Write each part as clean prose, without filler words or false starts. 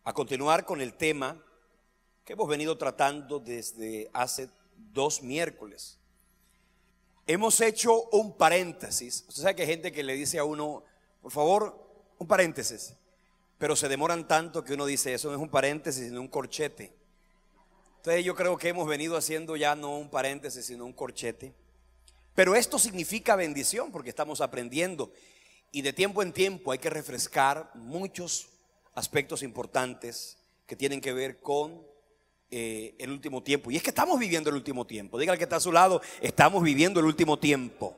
a continuar con el tema que hemos venido tratando desde hace 2 miércoles. Hemos hecho un paréntesis. Usted sabe que hay gente que le dice a uno, por favor, un paréntesis, pero se demoran tanto que uno dice, eso no es un paréntesis, sino un corchete. Entonces yo creo que hemos venido haciendo ya no un paréntesis, sino un corchete. Pero esto significa bendición porque estamos aprendiendo y de tiempo en tiempo hay que refrescar muchos aspectos importantes que tienen que ver con el último tiempo. Y es que estamos viviendo el último tiempo. Dígale que está a su lado, estamos viviendo el último tiempo.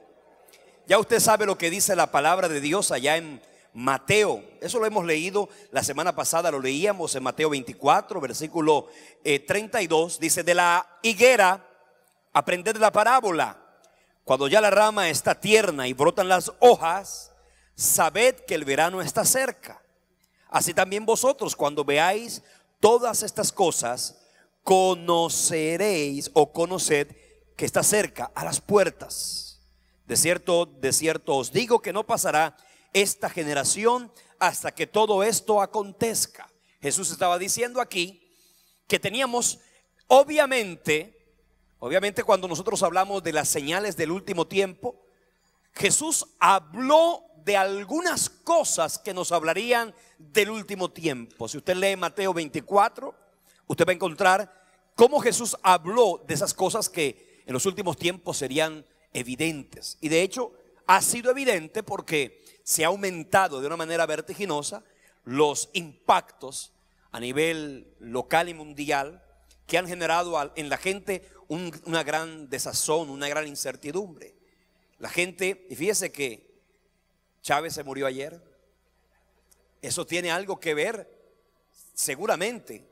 Ya usted sabe lo que dice la palabra de Dios allá en Mateo. Eso lo hemos leído la semana pasada, lo leíamos en Mateo 24, versículo 32. Dice: de la higuera aprended la parábola. Cuando ya la rama está tierna y brotan las hojas, sabed que el verano está cerca. Así también vosotros, cuando veáis todas estas cosas, conoceréis o conoced que está cerca, a las puertas. De cierto os digo que no pasará esta generación hasta que todo esto acontezca. Jesús estaba diciendo aquí que teníamos, obviamente cuando nosotros hablamos de las señales del último tiempo, Jesús habló de algunas cosas que nos hablarían del último tiempo. Si usted lee Mateo 24, usted va a encontrar cómo Jesús habló de esas cosas que en los últimos tiempos serían evidentes. Y de hecho ha sido evidente porque se ha aumentado de una manera vertiginosa los impactos a nivel local y mundial que han generado en la gente una gran desazón, una gran incertidumbre. La gente, y fíjese que Chávez se murió ayer. Eso tiene algo que ver, seguramente,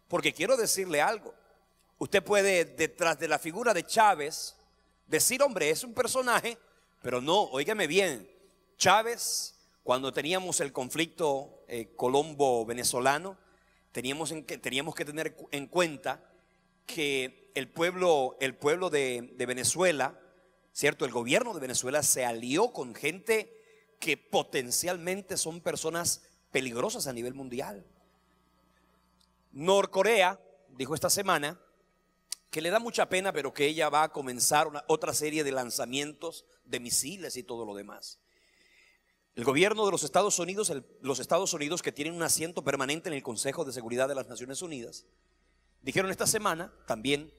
porque quiero decirle algo. Usted puede, detrás de la figura de Chávez, decir, hombre, es un personaje, pero no, óigame bien, Chávez, cuando teníamos el conflicto colombo-venezolano, teníamos que tener en cuenta que el pueblo de Venezuela, ¿cierto? El gobierno de Venezuela se alió con gente que potencialmente son personas peligrosas a nivel mundial. Norcorea dijo esta semana que le da mucha pena, pero que ella va a comenzar otra serie de lanzamientos de misiles y todo lo demás. El gobierno de los Estados Unidos, que tienen un asiento permanente en el Consejo de Seguridad de las Naciones Unidas, dijeron esta semana también: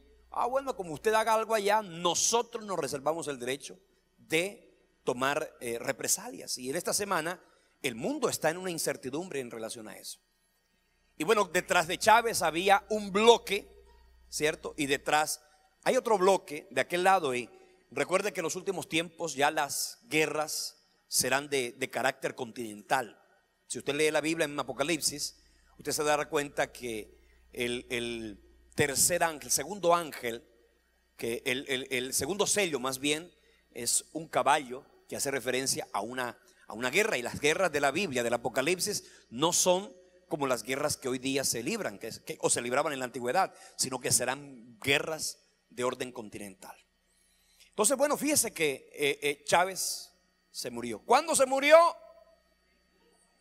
bueno, como usted haga algo allá, nosotros nos reservamos el derecho de tomar represalias. Y en esta semana el mundo está en una incertidumbre en relación a eso. Y bueno, detrás de Chávez había un bloque, ¿cierto? Y detrás hay otro bloque de aquel lado. Y recuerde que en los últimos tiempos ya las guerras serán de carácter continental. Si usted lee la Biblia en Apocalipsis, usted se dará cuenta que el tercer ángel, el segundo ángel, que el segundo sello más bien es un caballo que hace referencia a una guerra. Y las guerras de la Biblia, del Apocalipsis, no son como las guerras que hoy día se libran o se libraban en la antigüedad, sino que serán guerras de orden continental. Entonces, bueno, fíjese que Chávez se murió. ¿Cuándo se murió?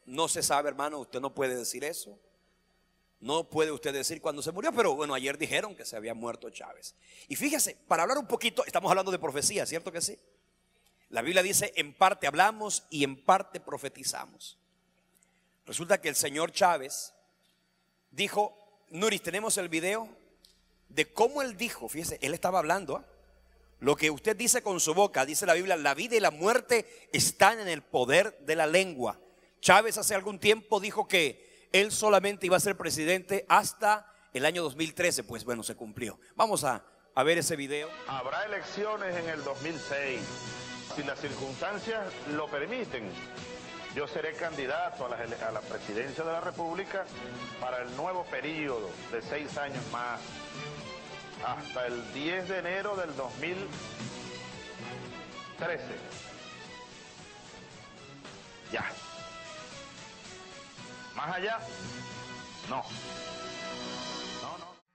No se sabe, hermano, usted no puede decir eso. No puede usted decir cuándo se murió, pero bueno, ayer dijeron que se había muerto Chávez. Y fíjese, para hablar un poquito, estamos hablando de profecía, ¿cierto que sí? La Biblia dice: en parte hablamos y en parte profetizamos. Resulta que el señor Chávez dijo, Nuris, tenemos el video de cómo él dijo, fíjese, él estaba hablando, lo que usted dice con su boca, dice la Biblia, la vida y la muerte están en el poder de la lengua. Chávez hace algún tiempo dijo que él solamente iba a ser presidente hasta el año 2013, pues bueno, se cumplió. Vamos a ver ese video. Habrá elecciones en el 2006, si las circunstancias lo permiten. Yo seré candidato a la presidencia de la República para el nuevo periodo de 6 años más, hasta el 10 de enero del 2013. Ya. Más allá, no.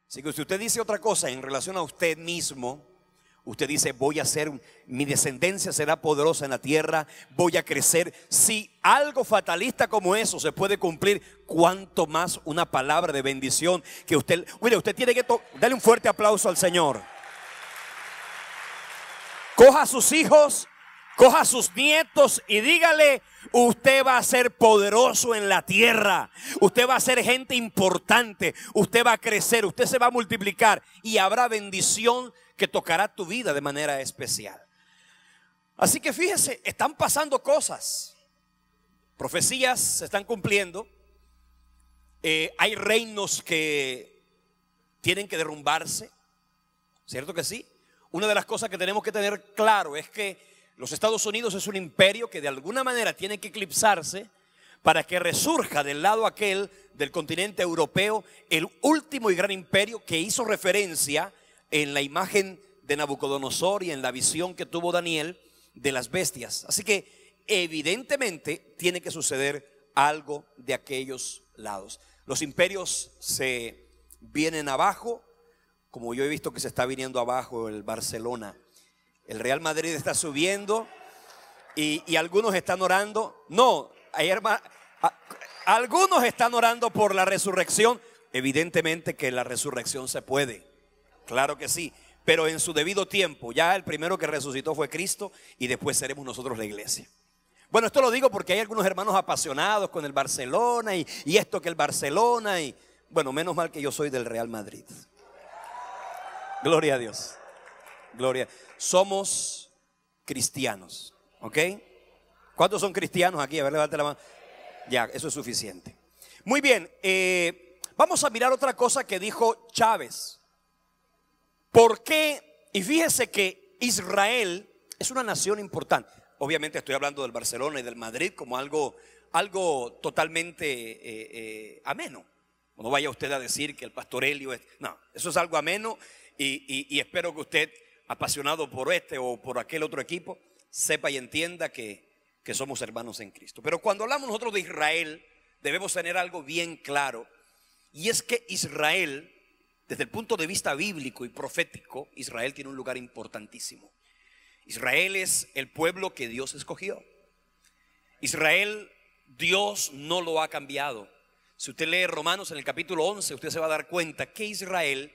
Así que si usted dice otra cosa en relación a usted mismo Usted dice, voy a ser, mi descendencia será poderosa en la tierra, voy a crecer. Si algo fatalista como eso se puede cumplir, cuánto más una palabra de bendición que usted, mire, usted tiene que darle un fuerte aplauso al Señor. Coja a sus hijos, coja a sus nietos y dígale, usted va a ser poderoso en la tierra, usted va a ser gente importante, usted va a crecer, usted se va a multiplicar y habrá bendición que tocará tu vida de manera especial. Así que fíjese, están pasando cosas, profecías se están cumpliendo, hay reinos que tienen que derrumbarse, ¿cierto que sí? Una de las cosas que tenemos que tener claro es que los Estados Unidos es un imperio que de alguna manera tiene que eclipsarse para que resurja del lado aquel del continente europeo el último y gran imperio que hizo referencia en la imagen de Nabucodonosor y en la visión que tuvo Daniel de las bestias. Así que evidentemente tiene que suceder algo de aquellos lados. Los imperios se vienen abajo, como yo he visto que se está viniendo abajo el Barcelona. El Real Madrid está subiendo y algunos están orando. No, algunos están orando por la resurrección. Evidentemente que la resurrección se puede. Claro que sí, pero en su debido tiempo. Ya el primero que resucitó fue Cristo y después seremos nosotros la iglesia. Bueno, esto lo digo porque hay algunos hermanos apasionados con el Barcelona y esto que el Barcelona y bueno, menos mal que yo soy del Real Madrid. Gloria a Dios. Gloria. Somos cristianos, ¿ok? ¿Cuántos son cristianos aquí? A ver, levante la mano. Ya, eso es suficiente. Muy bien, vamos a mirar otra cosa que dijo Chávez. ¿Por qué? Y fíjese que Israel es una nación importante. Obviamente estoy hablando del Barcelona y del Madrid como algo totalmente ameno. No vaya usted a decir que el pastor Helio es... No, eso es algo ameno y espero que usted, apasionado por este o por aquel otro equipo, sepa y entienda que somos hermanos en Cristo. Pero cuando hablamos nosotros de Israel, debemos tener algo bien claro. Y es que Israel, desde el punto de vista bíblico y profético, Israel tiene un lugar importantísimo. Israel es el pueblo que Dios escogió. Israel, Dios no lo ha cambiado. Si usted lee Romanos en el capítulo 11, usted se va a dar cuenta que Israel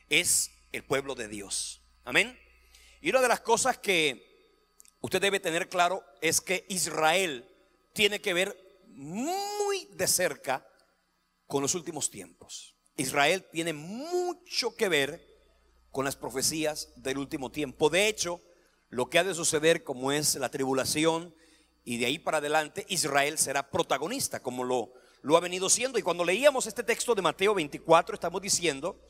es el pueblo de Dios. Amén. Y una de las cosas que usted debe tener claro es que Israel tiene que ver muy de cerca con los últimos tiempos. Israel tiene mucho que ver con las profecías del último tiempo. De hecho, lo que ha de suceder, como es la tribulación y de ahí para adelante, Israel será protagonista, como lo ha venido siendo. Y cuando leíamos este texto de Mateo 24, estamos diciendo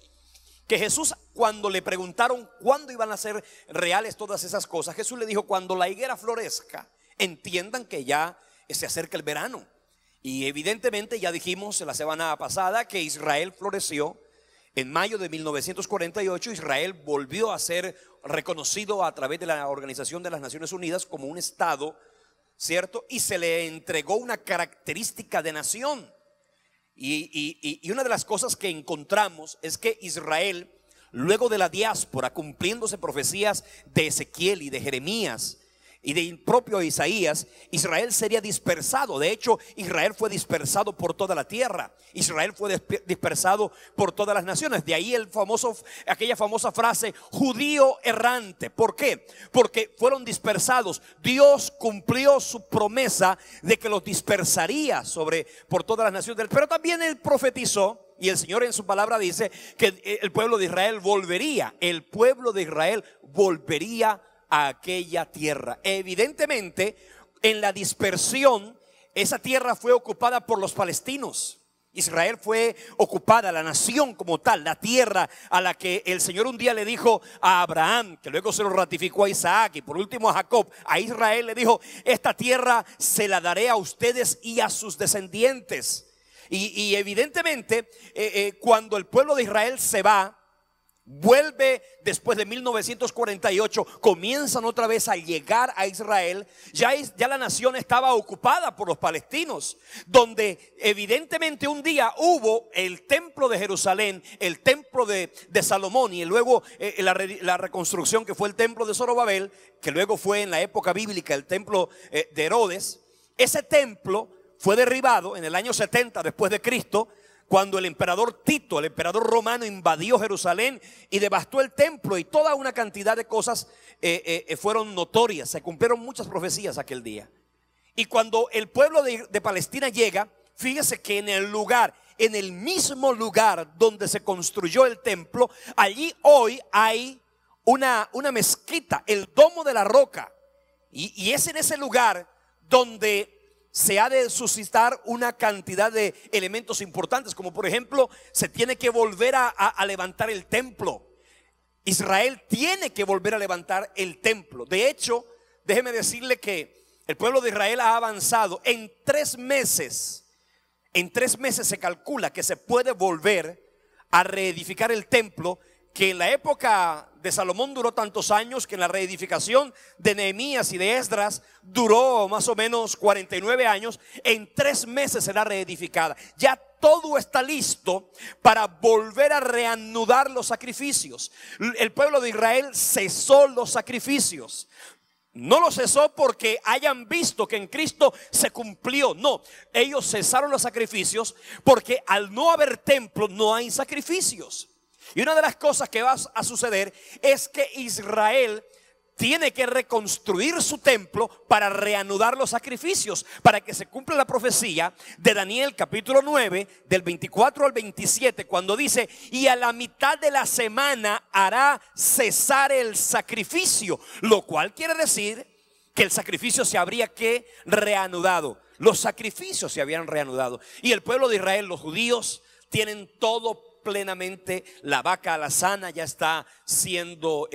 que Jesús, cuando le preguntaron cuándo iban a ser reales todas esas cosas, Jesús le dijo: cuando la higuera florezca, entiendan que ya se acerca el verano. Y evidentemente ya dijimos la semana pasada que Israel floreció en mayo de 1948. Israel volvió a ser reconocido a través de la Organización de las Naciones Unidas como un estado, ¿cierto? Y se le entregó una característica de nación. Y una de las cosas que encontramos es que Israel, luego de la diáspora, cumpliéndose profecías de Ezequiel y de Jeremías y del propio Isaías, Israel sería dispersado. De hecho, Israel fue dispersado por toda la tierra. Israel fue dispersado por todas las naciones. De ahí aquella famosa frase, judío errante. ¿Por qué? Porque fueron dispersados. Dios cumplió su promesa de que los dispersaría por todas las naciones. Pero también él profetizó, y el Señor en su palabra dice que el pueblo de Israel volvería. El pueblo de Israel volvería a aquella tierra. Evidentemente, en la dispersión, esa tierra fue ocupada por los palestinos. Israel fue ocupada, la nación como tal, la tierra a la que el Señor un día le dijo a Abraham, que luego se lo ratificó a Isaac y por último a Jacob. A Israel le dijo: esta tierra se la daré a ustedes y a sus descendientes. Y evidentemente cuando el pueblo de Israel se va, vuelve después de 1948, comienzan otra vez a llegar a Israel. Ya la nación estaba ocupada por los palestinos, donde evidentemente un día hubo el templo de Jerusalén, el templo de Salomón, y luego la reconstrucción que fue el templo de Zorobabel, que luego fue en la época bíblica el templo de Herodes. Ese templo fue derribado en el año 70 después de Cristo, cuando el emperador Tito, el emperador romano, invadió Jerusalén y devastó el templo, y toda una cantidad de cosas fueron notorias. Se cumplieron muchas profecías aquel día. Y cuando el pueblo de Palestina llega, fíjese que en el mismo lugar donde se construyó el templo, allí hoy hay una mezquita, el Domo de la Roca. Y es en ese lugar donde se ha de suscitar una cantidad de elementos importantes, como por ejemplo, se tiene que volver a levantar el templo. Israel tiene que volver a levantar el templo. De hecho, déjeme decirle que el pueblo de Israel ha avanzado en 3 meses. En 3 meses se calcula que se puede volver a reedificar el templo, que en la época de Salomón duró tantos años, que en la reedificación de Nehemías y de Esdras duró más o menos 49 años. En 3 meses será reedificada. Ya todo está listo para volver a reanudar los sacrificios. El pueblo de Israel cesó los sacrificios. No lo cesó porque hayan visto que en Cristo se cumplió. No, ellos cesaron los sacrificios porque al no haber templo no hay sacrificios. Y una de las cosas que va a suceder es que Israel tiene que reconstruir su templo para reanudar los sacrificios, para que se cumpla la profecía de Daniel capítulo 9 del 24 al 27, cuando dice: y a la mitad de la semana hará cesar el sacrificio, lo cual quiere decir que el sacrificio se habría que reanudado. Los sacrificios se habían reanudado, y el pueblo de Israel, los judíos, tienen todo plenamente. La vaca alazana ya está siendo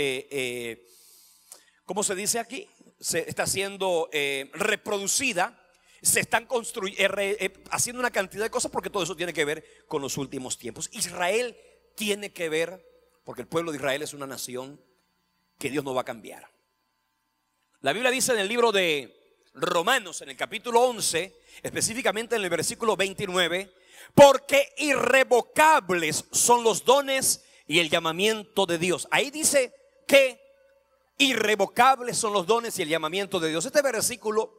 ¿cómo se dice aquí? Se está siendo reproducida. Se están haciendo una cantidad de cosas, porque todo eso tiene que ver con los últimos tiempos. Israel tiene que ver, porque el pueblo de Israel es una nación que Dios no va a cambiar. La Biblia dice en el libro de Romanos, en el capítulo 11, específicamente en el versículo 29, porque irrevocables son los dones y el llamamiento de Dios. Ahí dice que irrevocables son los dones y el llamamiento de Dios. Este versículo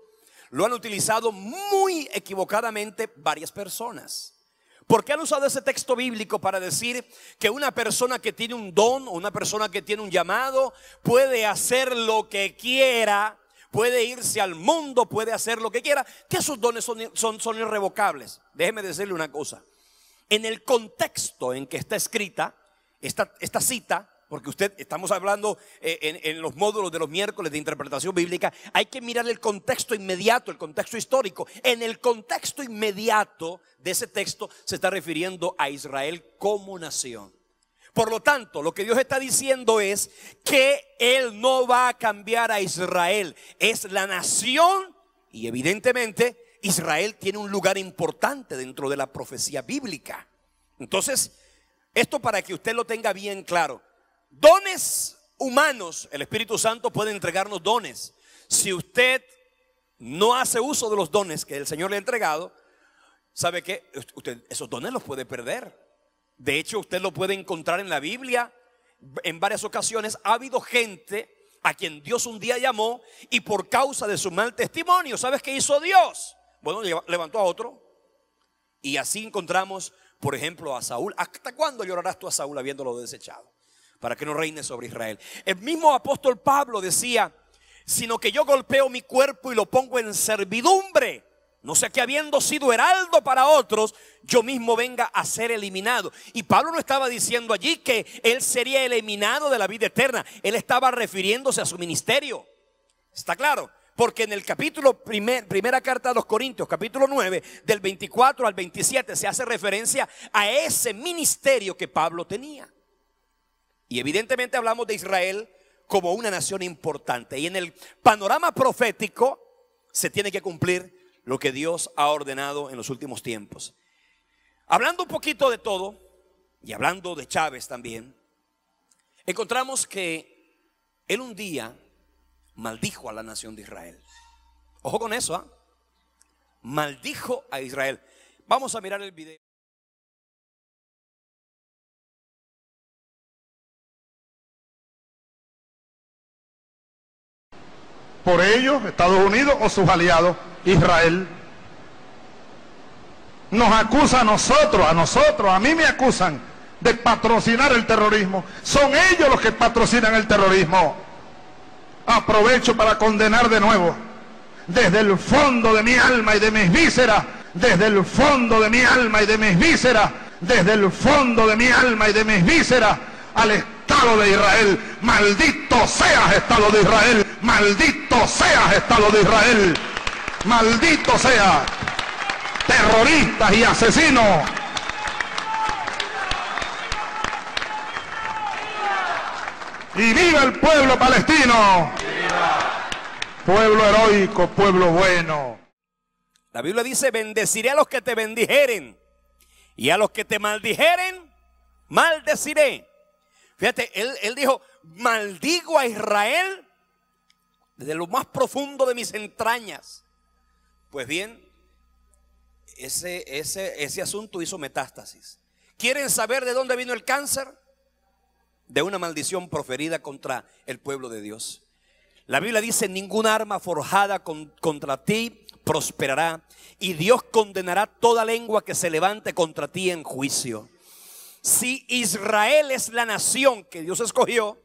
lo han utilizado muy equivocadamente varias personas, porque han usado ese texto bíblico para decir que una persona que tiene un don, o una persona que tiene un llamado, puede hacer lo que quiera, puede irse al mundo, puede hacer lo que quiera, que sus dones son irrevocables. Déjeme decirle una cosa: en el contexto en que está escrita esta cita, porque estamos hablando en los módulos de los miércoles de interpretación bíblica, hay que mirar el contexto inmediato, el contexto histórico. En el contexto inmediato de ese texto se está refiriendo a Israel como nación. Por lo tanto, lo que Dios está diciendo es que Él no va a cambiar a Israel. Es la nación, y evidentemente Israel tiene un lugar importante dentro de la profecía bíblica. Entonces, esto para que usted lo tenga bien claro. Dones humanos, el Espíritu Santo puede entregarnos dones. Si usted no hace uso de los dones que el Señor le ha entregado, ¿sabe qué? Usted esos dones los puede perder. De hecho, usted lo puede encontrar en la Biblia en varias ocasiones. Ha habido gente a quien Dios un día llamó, y por causa de su mal testimonio, ¿sabes qué hizo Dios? Bueno, levantó a otro. Y así encontramos, por ejemplo, a Saúl. ¿Hasta cuándo llorarás tú a Saúl habiéndolo desechado, para que no reine sobre Israel? El mismo apóstol Pablo decía: sino que yo golpeo mi cuerpo y lo pongo en servidumbre, no sea que habiendo sido heraldo para otros, yo mismo venga a ser eliminado. Y Pablo no estaba diciendo allí que él sería eliminado de la vida eterna. Él estaba refiriéndose a su ministerio. ¿Está claro? Porque en el capítulo primera carta a los Corintios, capítulo 9, del 24 al 27, se hace referencia a ese ministerio que Pablo tenía. Y evidentemente hablamos de Israel como una nación importante. Y en el panorama profético se tiene que cumplir lo que Dios ha ordenado en los últimos tiempos. Hablando un poquito de todo, y hablando de Chávez también, encontramos que él un día maldijo a la nación de Israel. Ojo con eso, ¿ah? Maldijo a Israel. Vamos a mirar el video. Por ellos, Estados Unidos o sus aliados, Israel, nos acusa a nosotros, a mí me acusan de patrocinar el terrorismo. Son ellos los que patrocinan el terrorismo. Aprovecho para condenar de nuevo, desde el fondo de mi alma y de mis vísceras, desde el fondo de mi alma y de mis vísceras, desde el fondo de mi alma y de mis vísceras, al Estado de Israel. Maldito seas, Estado de Israel. Maldito seas, Estado de Israel. Maldito seas, terroristas y asesinos. Y viva el pueblo palestino. ¡Viva! Pueblo heroico, pueblo bueno. La Biblia dice: bendeciré a los que te bendijeren, y a los que te maldijeren, maldeciré. Fíjate, él dijo: maldigo a Israel desde lo más profundo de mis entrañas. Pues bien, ese asunto hizo metástasis. ¿Quieren saber de dónde vino el cáncer? De una maldición proferida contra el pueblo de Dios. La Biblia dice: ninguna arma forjada contra ti prosperará, y Dios condenará toda lengua que se levante contra ti en juicio. Si Israel es la nación que Dios escogió,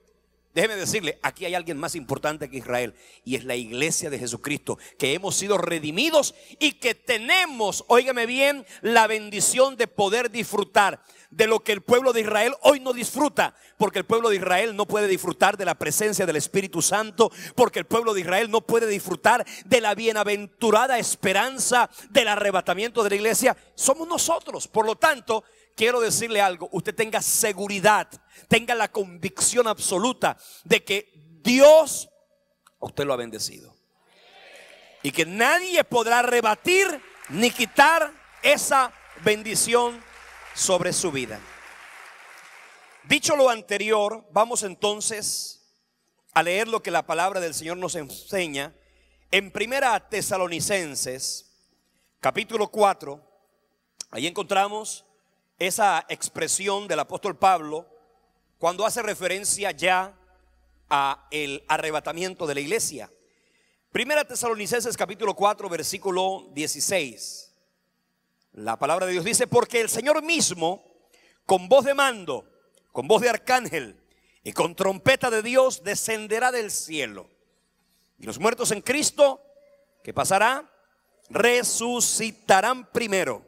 déjeme decirle, aquí hay alguien más importante que Israel, y es la iglesia de Jesucristo, que hemos sido redimidos y que tenemos, óigame bien, la bendición de poder disfrutar de lo que el pueblo de Israel hoy no disfruta, porque el pueblo de Israel no puede disfrutar de la presencia del Espíritu Santo, porque el pueblo de Israel no puede disfrutar de la bienaventurada esperanza del arrebatamiento de la iglesia. Somos nosotros. Por lo tanto, quiero decirle algo: usted tenga seguridad, tenga la convicción absoluta de que Dios a usted lo ha bendecido, y que nadie podrá rebatir ni quitar esa bendición sobre su vida. Dicho lo anterior, vamos entonces a leer lo que la palabra del Señor nos enseña en Primera Tesalonicenses capítulo 4. Ahí encontramos esa expresión del apóstol Pablo cuando hace referencia ya a el arrebatamiento de la iglesia. Primera Tesalonicenses capítulo 4 versículo 16. La palabra de Dios dice: porque el Señor mismo, con voz de mando, con voz de arcángel y con trompeta de Dios, descenderá del cielo. Y los muertos en Cristo, ¿qué pasará? Resucitarán primero.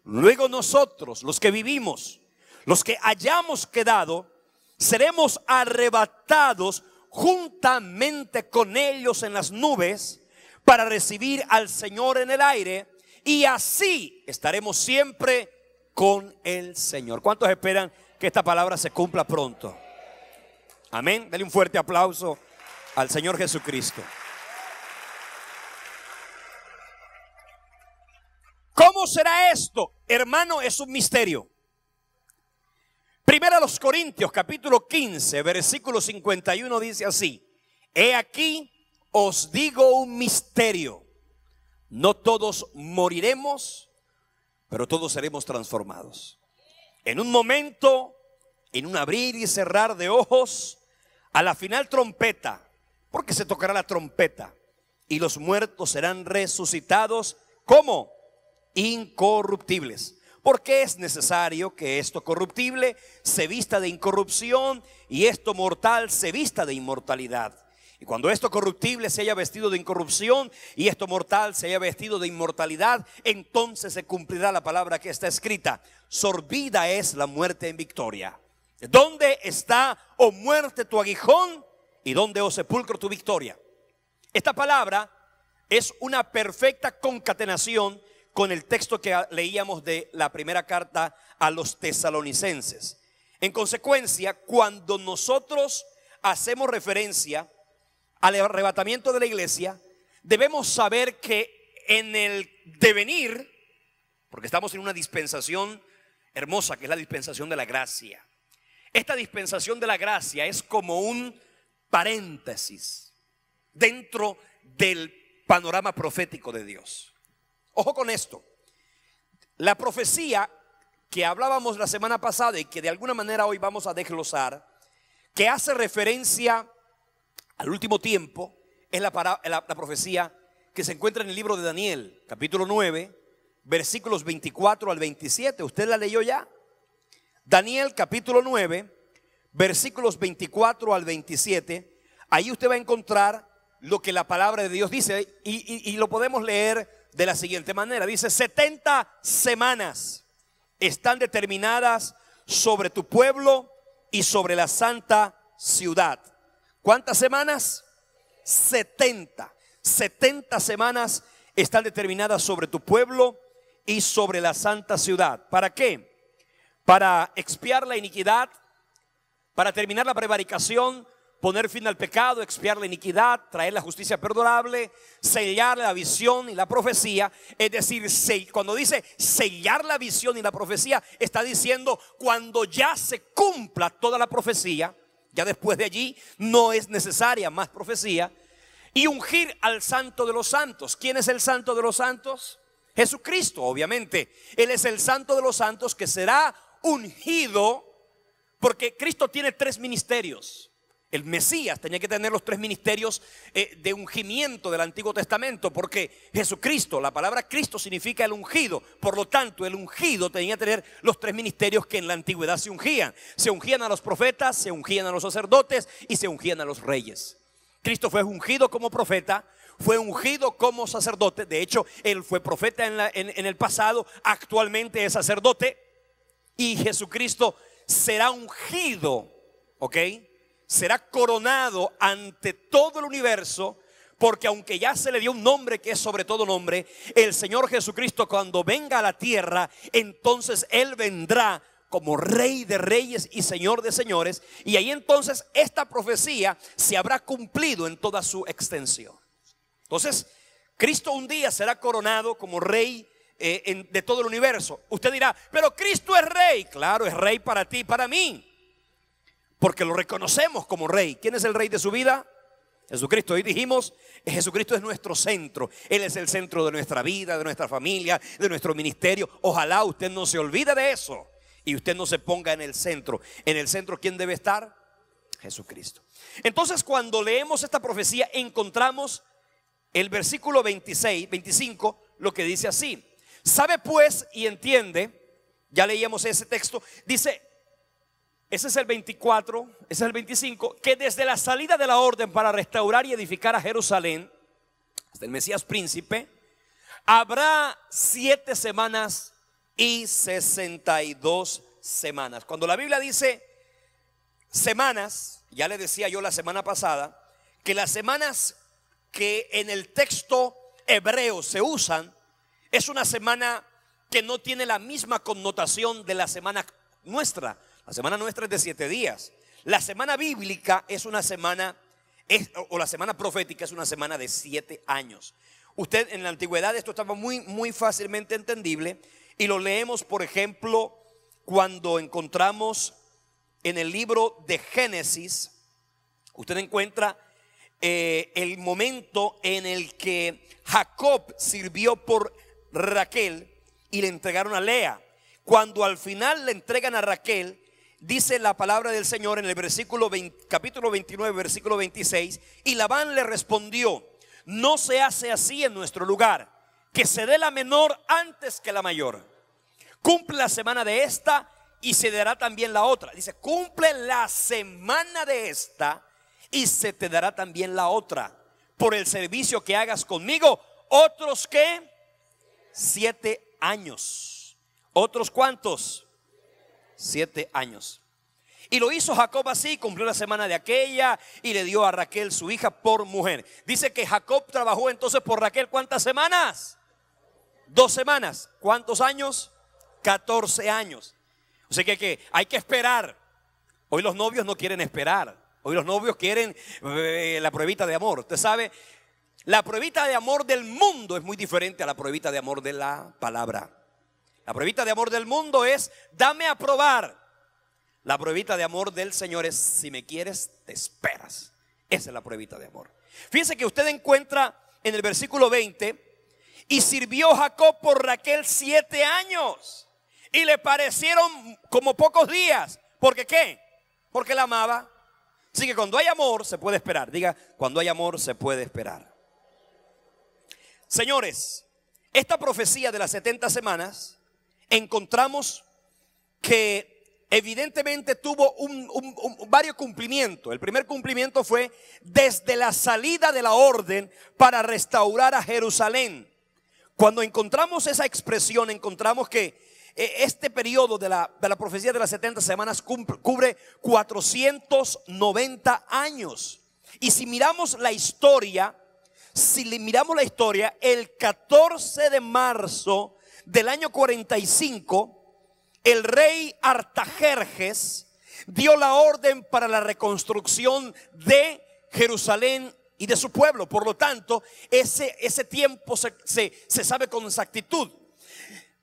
Luego nosotros, los que vivimos, los que hayamos quedado, seremos arrebatados juntamente con ellos en las nubes para recibir al Señor en el aire, y así estaremos siempre con el Señor. ¿Cuántos esperan que esta palabra se cumpla pronto? Amén. Dale un fuerte aplauso al Señor Jesucristo. ¿Cómo será esto? Hermano, es un misterio. Primera a los Corintios capítulo 15 versículo 51 dice así: he aquí os digo un misterio, no todos moriremos, pero todos seremos transformados. En un momento, en un abrir y cerrar de ojos, a la final trompeta, porque se tocará la trompeta, y los muertos serán resucitados. ¿Cómo? Incorruptibles. Porque es necesario que esto corruptible se vista de incorrupción y esto mortal se vista de inmortalidad. Y cuando esto corruptible se haya vestido de incorrupción y esto mortal se haya vestido de inmortalidad, entonces se cumplirá la palabra que está escrita: sorbida es la muerte en victoria. ¿Dónde está, oh muerte, tu aguijón? ¿Y dónde, oh sepulcro, tu victoria? Esta palabra es una perfecta concatenación con el texto que leíamos de la primera carta a los tesalonicenses. En consecuencia, cuando nosotros hacemos referencia al arrebatamiento de la iglesia, debemos saber que en el devenir, porque estamos en una dispensación hermosa que es la dispensación de la gracia, esta dispensación de la gracia es como un paréntesis dentro del panorama profético de Dios. Ojo con esto. La profecía que hablábamos la semana pasada y que de alguna manera hoy vamos a desglosar, que hace referencia al último tiempo, es la profecía que se encuentra en el libro de Daniel, capítulo 9, versículos 24 al 27. ¿Usted la leyó ya? Daniel capítulo 9, versículos 24 al 27. Ahí usted va a encontrar lo que la palabra de Dios dice y lo podemos leer de la siguiente manera. Dice: 70 semanas están determinadas sobre tu pueblo y sobre la santa ciudad. ¿Cuántas semanas? 70. 70 semanas están determinadas sobre tu pueblo y sobre la santa ciudad. ¿Para qué? Para expiar la iniquidad, para terminar la prevaricación, poner fin al pecado, expiar la iniquidad, traer la justicia perdurable, sellar la visión y la profecía. Es decir, cuando dice sellar la visión y la profecía, está diciendo cuando ya se cumpla toda la profecía, ya después de allí no es necesaria más profecía. Y ungir al santo de los santos. ¿Quién es el santo de los santos? Jesucristo, obviamente. Él es el santo de los santos que será ungido, porque Cristo tiene 3 ministerios. El Mesías tenía que tener los 3 ministerios de ungimiento del Antiguo Testamento, porque Jesucristo, la palabra Cristo significa el ungido. Por lo tanto, el ungido tenía que tener los 3 ministerios que en la antigüedad se ungían. Se ungían a los profetas, se ungían a los sacerdotes y se ungían a los reyes. Cristo fue ungido como profeta, fue ungido como sacerdote. De hecho, él fue profeta en el pasado, actualmente es sacerdote. Y Jesucristo será ungido, ¿ok? Será coronado ante todo el universo, porque aunque ya se le dio un nombre que es sobre todo nombre, el Señor Jesucristo cuando venga a la tierra, entonces Él vendrá como Rey de reyes y Señor de señores. Y ahí entonces esta profecía se habrá cumplido en toda su extensión. Entonces Cristo un día será coronado como Rey de todo el universo. Usted dirá, pero Cristo es Rey. Claro, es Rey para ti y para mí, porque lo reconocemos como Rey. ¿Quién es el Rey de su vida? Jesucristo. Hoy dijimos, Jesucristo es nuestro centro. Él es el centro de nuestra vida, de nuestra familia, de nuestro ministerio. Ojalá usted no se olvide de eso y usted no se ponga en el centro. En el centro, ¿quién debe estar? Jesucristo. Entonces, cuando leemos esta profecía, encontramos el versículo 25, lo que dice así: sabe pues y entiende. Ya leíamos ese texto. Dice, ese es el 24, ese es el 25, que desde la salida de la orden para restaurar y edificar a Jerusalén, hasta el Mesías príncipe, habrá 7 semanas y 62 semanas. Cuando la Biblia dice semanas, ya le decía yo la semana pasada, que las semanas que en el texto hebreo se usan, es una semana que no tiene la misma connotación de la semana nuestra. La semana nuestra es de 7 días. La semana bíblica es una semana, o la semana profética es una semana de 7 años. Usted en la antigüedad esto estaba muy fácilmente entendible, y lo leemos, por ejemplo, cuando encontramos en el libro de Génesis. Usted encuentra el momento en el que Jacob sirvió por Raquel y le entregaron a Lea. Cuando al final le entregan a Raquel, dice la palabra del Señor en el capítulo 29, versículo 26: y Labán le respondió: no se hace así en nuestro lugar, que se dé la menor antes que la mayor. Cumple la semana de esta y se dará también la otra. Dice, cumple la semana de esta y se te dará también la otra, por el servicio que hagas conmigo. Otros ¿qué? 7 años. ¿Otros cuántos? 7 años. Y lo hizo Jacob así, cumplió la semana de aquella y le dio a Raquel su hija por mujer. Dice que Jacob trabajó entonces por Raquel, ¿cuántas semanas? 2 semanas. ¿Cuántos años? 14 años. O sea que hay que esperar. Hoy los novios no quieren esperar. Hoy los novios quieren la pruebita de amor. Usted sabe, la pruebita de amor del mundo es muy diferente a la pruebita de amor de la palabra. La pruebita de amor del mundo es: dame a probar La pruebita de amor del Señor es: si me quieres, te esperas. Esa es la pruebita de amor. Fíjense que usted encuentra en el versículo 20: y sirvió Jacob por Raquel 7 años y le parecieron como pocos días. ¿Por qué qué? Porque la amaba. Así que cuando hay amor se puede esperar. Diga: cuando hay amor se puede esperar. Señores, esta profecía de las 70 semanas encontramos que evidentemente tuvo varios cumplimientos. El primer cumplimiento fue desde la salida de la orden para restaurar a Jerusalén. Cuando encontramos esa expresión, encontramos que este periodo de la profecía de las 70 semanas cubre 490 años. Y si miramos la historia, el 14 de marzo del año 45, el rey Artajerjes dio la orden para la reconstrucción de Jerusalén y de su pueblo. Por lo tanto, ese tiempo se sabe con exactitud.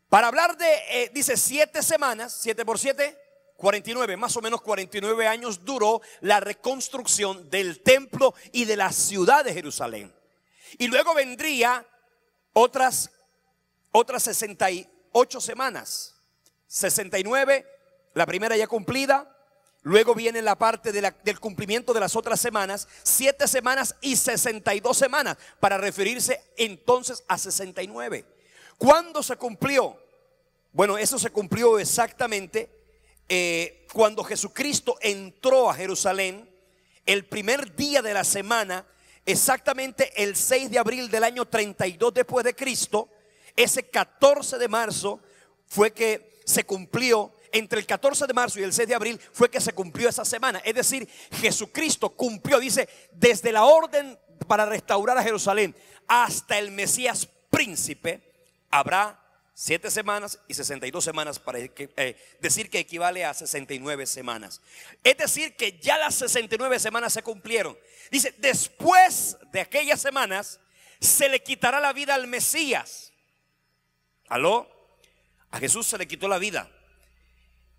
Para hablar de, dice 7 semanas, 7 por 7, 49, más o menos 49 años duró la reconstrucción del templo y de la ciudad de Jerusalén. Y luego vendría otras 68 semanas. 69, la primera ya cumplida. Luego viene la parte del cumplimiento de las otras semanas, 7 semanas y 62 semanas, para referirse entonces a 69. ¿Cuándo se cumplió? Bueno, eso se cumplió exactamente cuando Jesucristo entró a Jerusalén, el primer día de la semana, exactamente el 6 de abril del año 32 después de Cristo. Ese 14 de marzo fue que se cumplió. Entre el 14 de marzo y el 6 de abril fue que se cumplió esa semana. Es decir, Jesucristo cumplió, dice, desde la orden para restaurar a Jerusalén hasta el Mesías príncipe, habrá 7 semanas y 62 semanas, para decir que equivale a 69 semanas. Es decir, que ya las 69 semanas se cumplieron. Dice: después de aquellas semanas se le quitará la vida al Mesías. ¿Aló? A Jesús se le quitó la vida.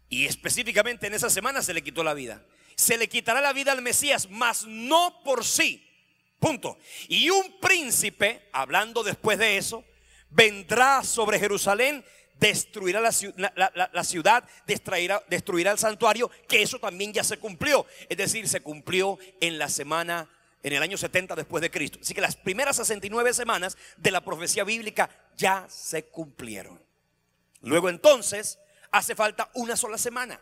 Y específicamente en esa semana se le quitó la vida. Se le quitará la vida al Mesías, mas no por sí. Punto. Y un príncipe, hablando después de eso, vendrá sobre Jerusalén, destruirá la ciudad, destruirá el santuario, que eso también ya se cumplió. Es decir, se cumplió en el año 70 después de Cristo. Así que las primeras 69 semanas de la profecía bíblica ya se cumplieron. Luego entonces hace falta una sola semana.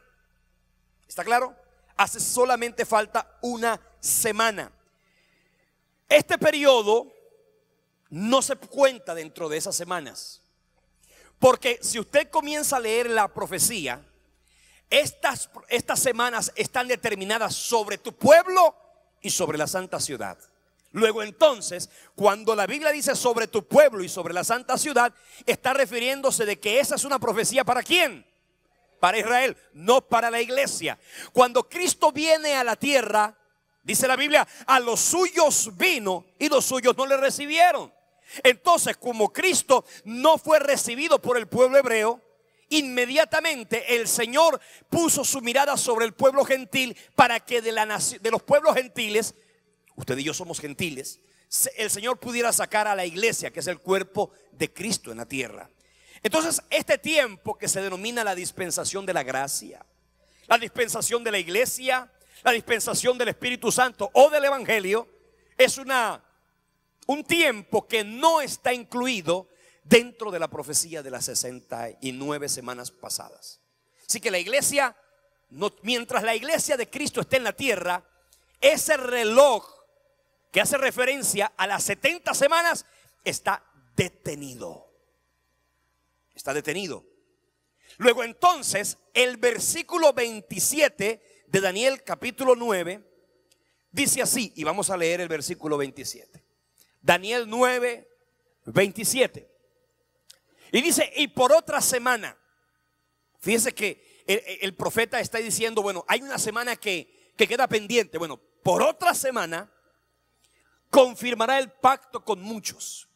¿Está claro? Hace solamente falta una semana. Este periodo no se cuenta dentro de esas semanas, porque si usted comienza a leer la profecía, estas semanas están determinadas sobre tu pueblo y sobre la santa ciudad. Luego entonces, cuando la Biblia dice sobre tu pueblo y sobre la santa ciudad, está refiriéndose de que esa es una profecía ¿para quién? Para Israel, no para la iglesia. Cuando Cristo viene a la tierra, dice la Biblia, a los suyos vino y los suyos no le recibieron. Entonces, como Cristo no fue recibido por el pueblo hebreo, inmediatamente el Señor puso su mirada sobre el pueblo gentil, para que de los pueblos gentiles, usted y yo somos gentiles, el Señor pudiera sacar a la iglesia, que es el cuerpo de Cristo en la tierra. Entonces, este tiempo que se denomina la dispensación de la gracia, la dispensación de la iglesia, la dispensación del Espíritu Santo o del Evangelio, es un tiempo que no está incluido dentro de la profecía de las 69 semanas pasadas. Así que la iglesia, mientras la iglesia de Cristo esté en la tierra, ese reloj que hace referencia a las 70 semanas está detenido. Está detenido. Luego entonces, el versículo 27 de Daniel capítulo 9 dice así, y vamos a leer el versículo 27. Daniel 9, 27. Y dice: y por otra semana. Fíjese que el profeta está diciendo, bueno, hay una semana que queda pendiente. Bueno, por otra semana confirmará el pacto con muchos.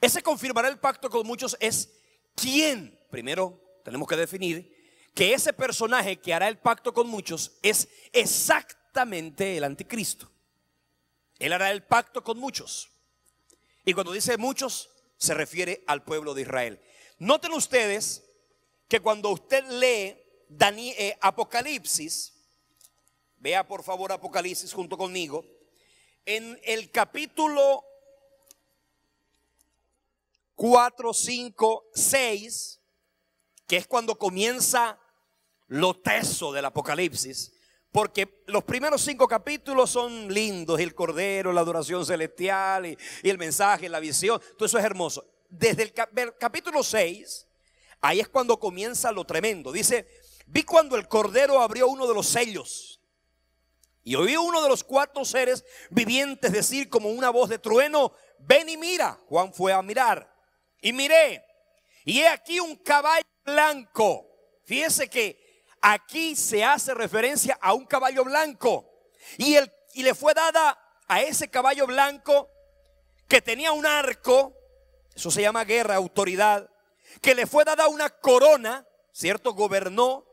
Ese confirmará el pacto con muchos es ¿quién? Primero tenemos que definir que ese personaje que hará el pacto con muchos es exactamente el anticristo. Él hará el pacto con muchos. Y cuando dice muchos, se refiere al pueblo de Israel. Noten ustedes que cuando usted lee Apocalipsis, vea por favor Apocalipsis junto conmigo, en el capítulo 4, 5, 6, que es cuando comienza lo teso del Apocalipsis, porque los primeros 5 capítulos son lindos, el Cordero, la adoración celestial y el mensaje, la visión, todo eso es hermoso. Desde el capítulo 6, ahí es cuando comienza lo tremendo. Dice: vi cuando el Cordero abrió uno de los sellos, y oí uno de los 4 seres vivientes decir como una voz de trueno: ven y mira. Juan fue a mirar y miré, y he aquí un caballo blanco. Fíjese que aquí se hace referencia a un caballo blanco, y le fue dada a ese caballo blanco, que tenía un arco, eso se llama guerra, autoridad, que le fue dada una corona, ¿cierto? Gobernó,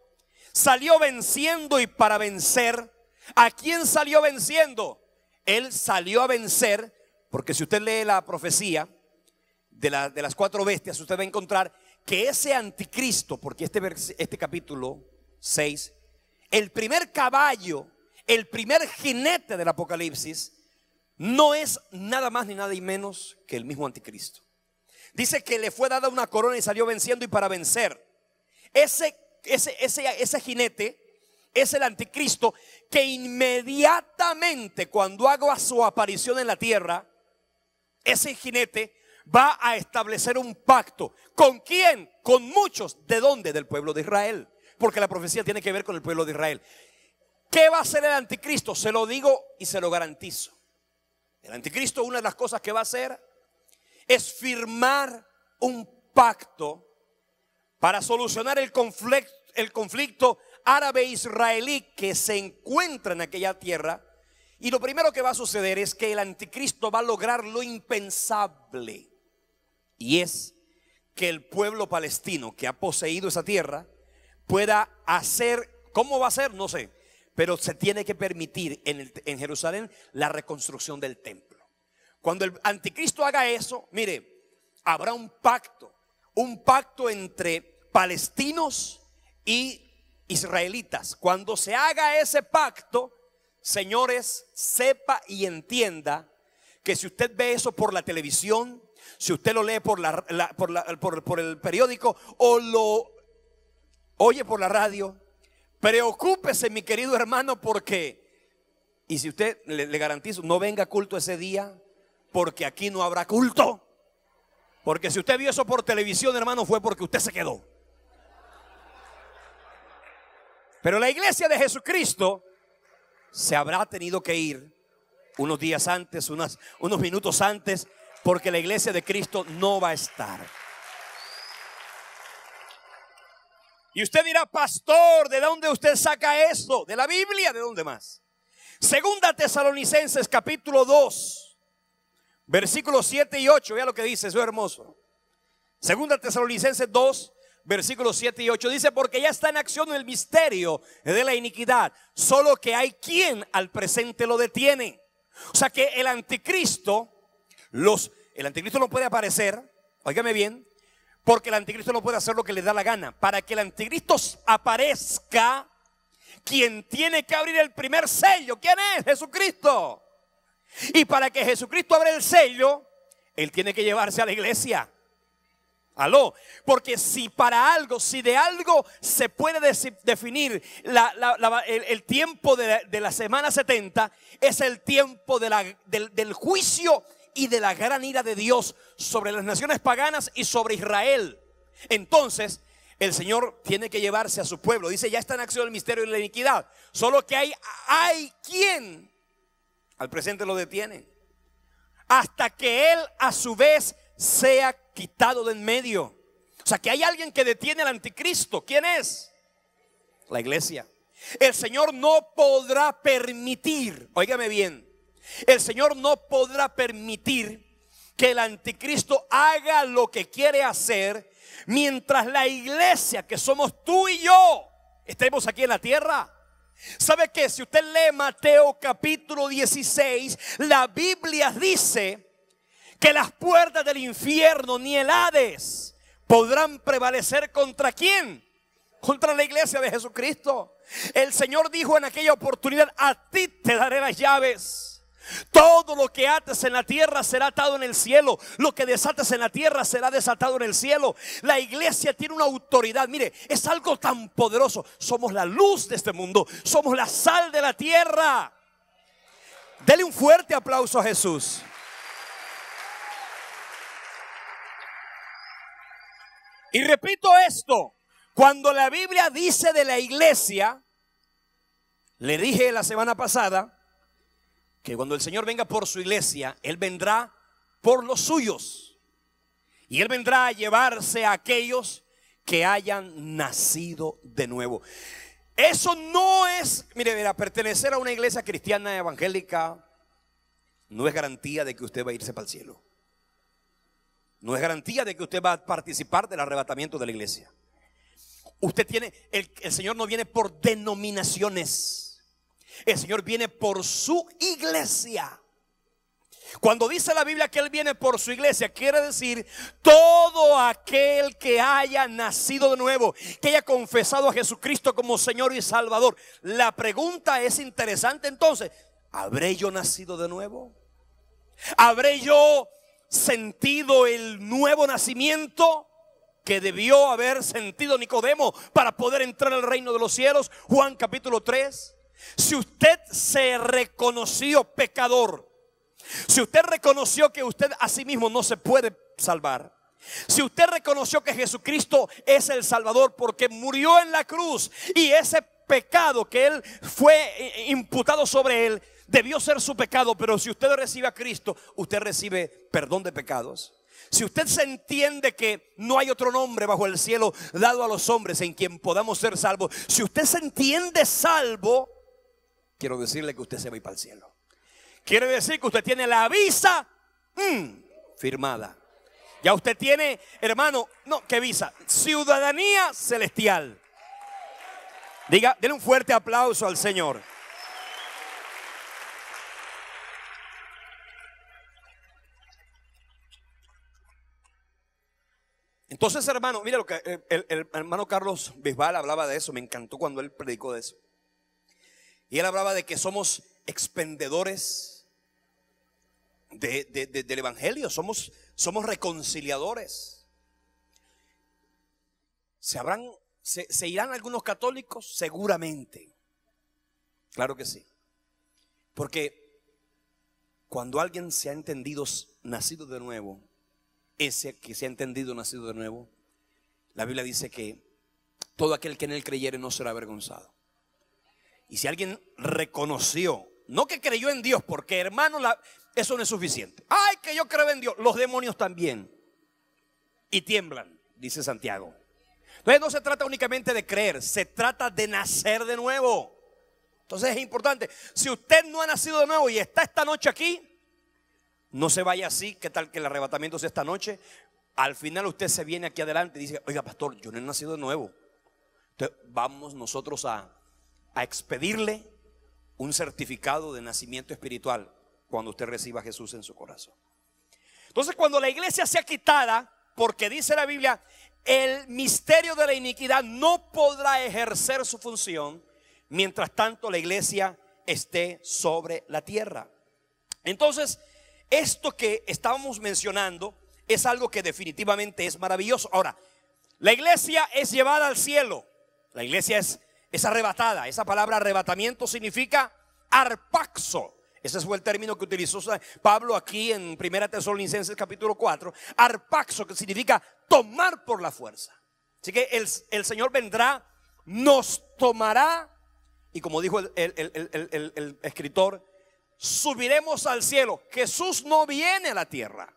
salió venciendo y para vencer. ¿A quién salió venciendo? Él salió a vencer, porque si usted lee la profecía de las 4 bestias, usted va a encontrar que ese anticristo, porque este capítulo 6, el primer caballo, el primer jinete del Apocalipsis, no es nada más ni nada menos que el mismo anticristo. Dice que le fue dada una corona y salió venciendo y para vencer. Ese jinete es el anticristo, que inmediatamente cuando haga su aparición en la tierra, ese jinete va a establecer un pacto. ¿Con quién? Con muchos. ¿De dónde? Del pueblo de Israel, porque la profecía tiene que ver con el pueblo de Israel. ¿Qué va a hacer el anticristo? Se lo digo y se lo garantizo. El anticristo, una de las cosas que va a hacer es firmar un pacto para solucionar el conflicto árabe-israelí que se encuentra en aquella tierra. Y lo primero que va a suceder es que el anticristo va a lograr lo impensable, y es que el pueblo palestino que ha poseído esa tierra pueda hacer, ¿cómo va a ser? No sé, pero se tiene que permitir en Jerusalén la reconstrucción del templo. Cuando el anticristo haga eso, mire, habrá un pacto entre palestinos y israelitas. Cuando se haga ese pacto, señores, sepa y entienda que si usted ve eso por la televisión, si usted lo lee por el periódico o lo oye por la radio, preocúpese, mi querido hermano, porque, y si usted le garantizo, no venga a culto ese día, porque aquí no habrá culto. Porque si usted vio eso por televisión, hermano, fue porque usted se quedó. Pero la iglesia de Jesucristo se habrá tenido que ir unos días antes, unos minutos antes, porque la iglesia de Cristo no va a estar. Y usted dirá: pastor, ¿de dónde usted saca eso? ¿De la Biblia? ¿De dónde más? Segunda Tesalonicenses capítulo 2, versículos 7 y 8. Vea lo que dice, eso es hermoso. Segunda Tesalonicenses 2, versículos 7 y 8. Dice: porque ya está en acción el misterio de la iniquidad, solo que hay quien al presente lo detiene. O sea que el anticristo no puede aparecer, óigame bien, porque el anticristo no puede hacer lo que le da la gana. Para que el anticristo aparezca, quien tiene que abrir el primer sello, ¿quién es? Jesucristo. Y para que Jesucristo abra el sello, Él tiene que llevarse a la iglesia. Aló, porque si de algo se puede definir el tiempo de la semana 70, es el tiempo del juicio y de la gran ira de Dios sobre las naciones paganas y sobre Israel. Entonces el Señor tiene que llevarse a su pueblo. Dice: ya está en acción el misterio de la iniquidad, solo que hay quien al presente lo detiene, hasta que Él a su vez sea quitado de en medio. O sea que hay alguien que detiene al anticristo. ¿Quién es? La iglesia. El Señor no podrá permitir, óigame bien, el Señor no podrá permitir que el anticristo haga lo que quiere hacer mientras la iglesia, que somos tú y yo, estemos aquí en la tierra. ¿Sabe qué? Si usted lee Mateo capítulo 16, la Biblia dice que las puertas del infierno ni el Hades podrán prevalecer ¿contra quién? Contra la iglesia de Jesucristo. El Señor dijo en aquella oportunidad: a ti te daré las llaves. Todo lo que ates en la tierra será atado en el cielo. Lo que desates en la tierra será desatado en el cielo. La iglesia tiene una autoridad. Mire, es algo tan poderoso. Somos la luz de este mundo. Somos la sal de la tierra. Dele un fuerte aplauso a Jesús. Y repito esto: cuando la Biblia dice de la iglesia, le dije la semana pasada que cuando el Señor venga por su iglesia, Él vendrá por los suyos. Y Él vendrá a llevarse a aquellos que hayan nacido de nuevo. Eso no es, mire, pertenecer a una iglesia cristiana evangélica no es garantía de que usted va a irse para el cielo. No es garantía de que usted va a participar del arrebatamiento de la iglesia. Usted tiene, el Señor no viene por denominaciones. El Señor viene por su iglesia. Cuando dice la Biblia que Él viene por su iglesia, quiere decir todo aquel que haya nacido de nuevo, que haya confesado a Jesucristo como Señor y Salvador. La pregunta es interesante entonces: ¿habré yo nacido de nuevo? ¿Habré yo sentido el nuevo nacimiento que debió haber sentido Nicodemo para poder entrar al reino de los cielos? Juan capítulo 3. Si usted se reconoció pecador, si usted reconoció que usted a sí mismo no se puede salvar, si usted reconoció que Jesucristo es el Salvador porque murió en la cruz y ese pecado que Él fue imputado sobre Él debió ser su pecado, pero si usted recibe a Cristo, usted recibe perdón de pecados. Si usted se entiende que no hay otro nombre bajo el cielo dado a los hombres en quien podamos ser salvos, si usted se entiende salvo, quiero decirle que usted se va a ir para el cielo. Quiere decir que usted tiene la visa firmada. Ya usted tiene, hermano, no, ¿qué visa? Ciudadanía celestial. Diga, denle un fuerte aplauso al Señor. Entonces, hermano, mira lo que el hermano Carlos Bisbal hablaba de eso. Me encantó cuando él predicó de eso. Y él hablaba de que somos expendedores del evangelio. Somos reconciliadores. ¿Se irán algunos católicos? Seguramente. Claro que sí. Porque cuando alguien se ha entendido nacido de nuevo, ese que se ha entendido nacido de nuevo, la Biblia dice que todo aquel que en él creyere no será avergonzado. Y si alguien reconoció, no que creyó en Dios, porque hermano, eso no es suficiente. Ay, que yo creo en Dios. Los demonios también. Y tiemblan, dice Santiago. Entonces no se trata únicamente de creer, se trata de nacer de nuevo. Entonces es importante. Si usted no ha nacido de nuevo y está esta noche aquí, no se vaya así. ¿Qué tal que el arrebatamiento sea esta noche? Al final usted se viene aquí adelante y dice: oiga, pastor, yo no he nacido de nuevo. Entonces vamos nosotros a expedirle un certificado de nacimiento espiritual cuando usted reciba a Jesús en su corazón. Entonces, cuando la iglesia sea quitada, porque dice la Biblia, el misterio de la iniquidad no podrá ejercer su función mientras tanto la iglesia esté sobre la tierra. Entonces, esto que estábamos mencionando es algo que definitivamente es maravilloso. Ahora, la iglesia es llevada al cielo. La iglesia es arrebatada. Esa palabra arrebatamiento significa arpaxo. Ese fue el término que utilizó Pablo aquí en 1 Tesalonicenses capítulo 4. Arpaxo, que significa tomar por la fuerza. Así que el Señor vendrá, nos tomará, y como dijo el escritor, subiremos al cielo. Jesús no viene a la tierra.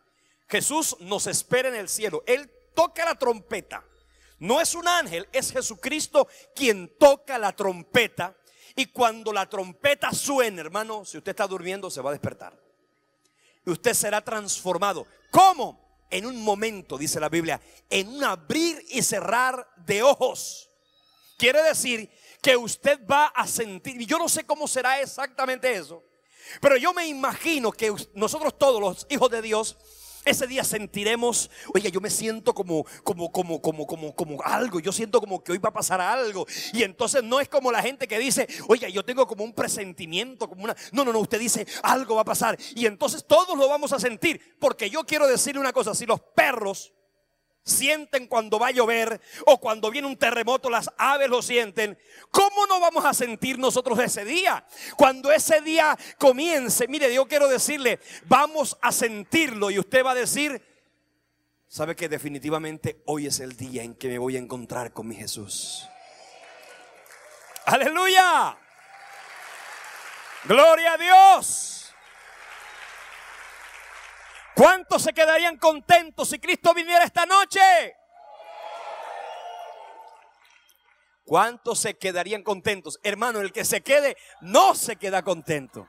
Jesús nos espera en el cielo. Él toca la trompeta. No es un ángel, es Jesucristo quien toca la trompeta. Y cuando la trompeta suene, hermano, si usted está durmiendo, se va a despertar. Y usted será transformado. ¿Cómo? En un momento, dice la Biblia, en un abrir y cerrar de ojos. quiere decir que usted va a sentir, y yo no sé cómo será exactamente eso, pero yo me imagino que nosotros todos los hijos de Dios ese día sentiremos, oiga, yo me siento como algo, yo siento como que hoy va a pasar algo. Y entonces no es como la gente que dice, oiga, yo tengo como un presentimiento, como una... No, usted dice, algo va a pasar. Y entonces todos lo vamos a sentir, porque yo quiero decirle una cosa, si los perros sienten cuando va a llover o cuando viene un terremoto, las aves lo sienten, ¿cómo no vamos a sentir nosotros ese día? Cuando ese día comience, mire, yo quiero decirle, vamos a sentirlo y usted va a decir, ¿sabe que definitivamente hoy es el día en que me voy a encontrar con mi Jesús? ¡Aleluya! ¡Gloria a Dios! ¿Cuántos se quedarían contentos si Cristo viniera esta noche? ¿Cuántos se quedarían contentos? Hermano, el que se quede no se queda contento. O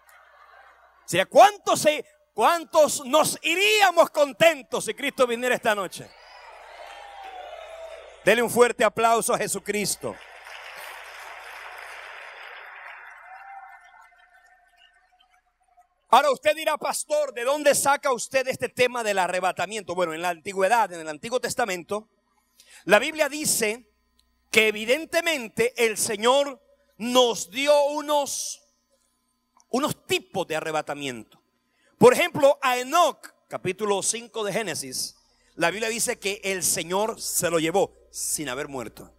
sea, ¿cuántos nos iríamos contentos si Cristo viniera esta noche? Dele un fuerte aplauso a Jesucristo. Ahora usted dirá, pastor, ¿de dónde saca usted este tema del arrebatamiento? Bueno, en la antigüedad, en el Antiguo Testamento, la Biblia dice que evidentemente el Señor nos dio unos tipos de arrebatamiento. Por ejemplo, a Enoc, capítulo 5 de Génesis, la Biblia dice que el Señor se lo llevó sin haber muerto.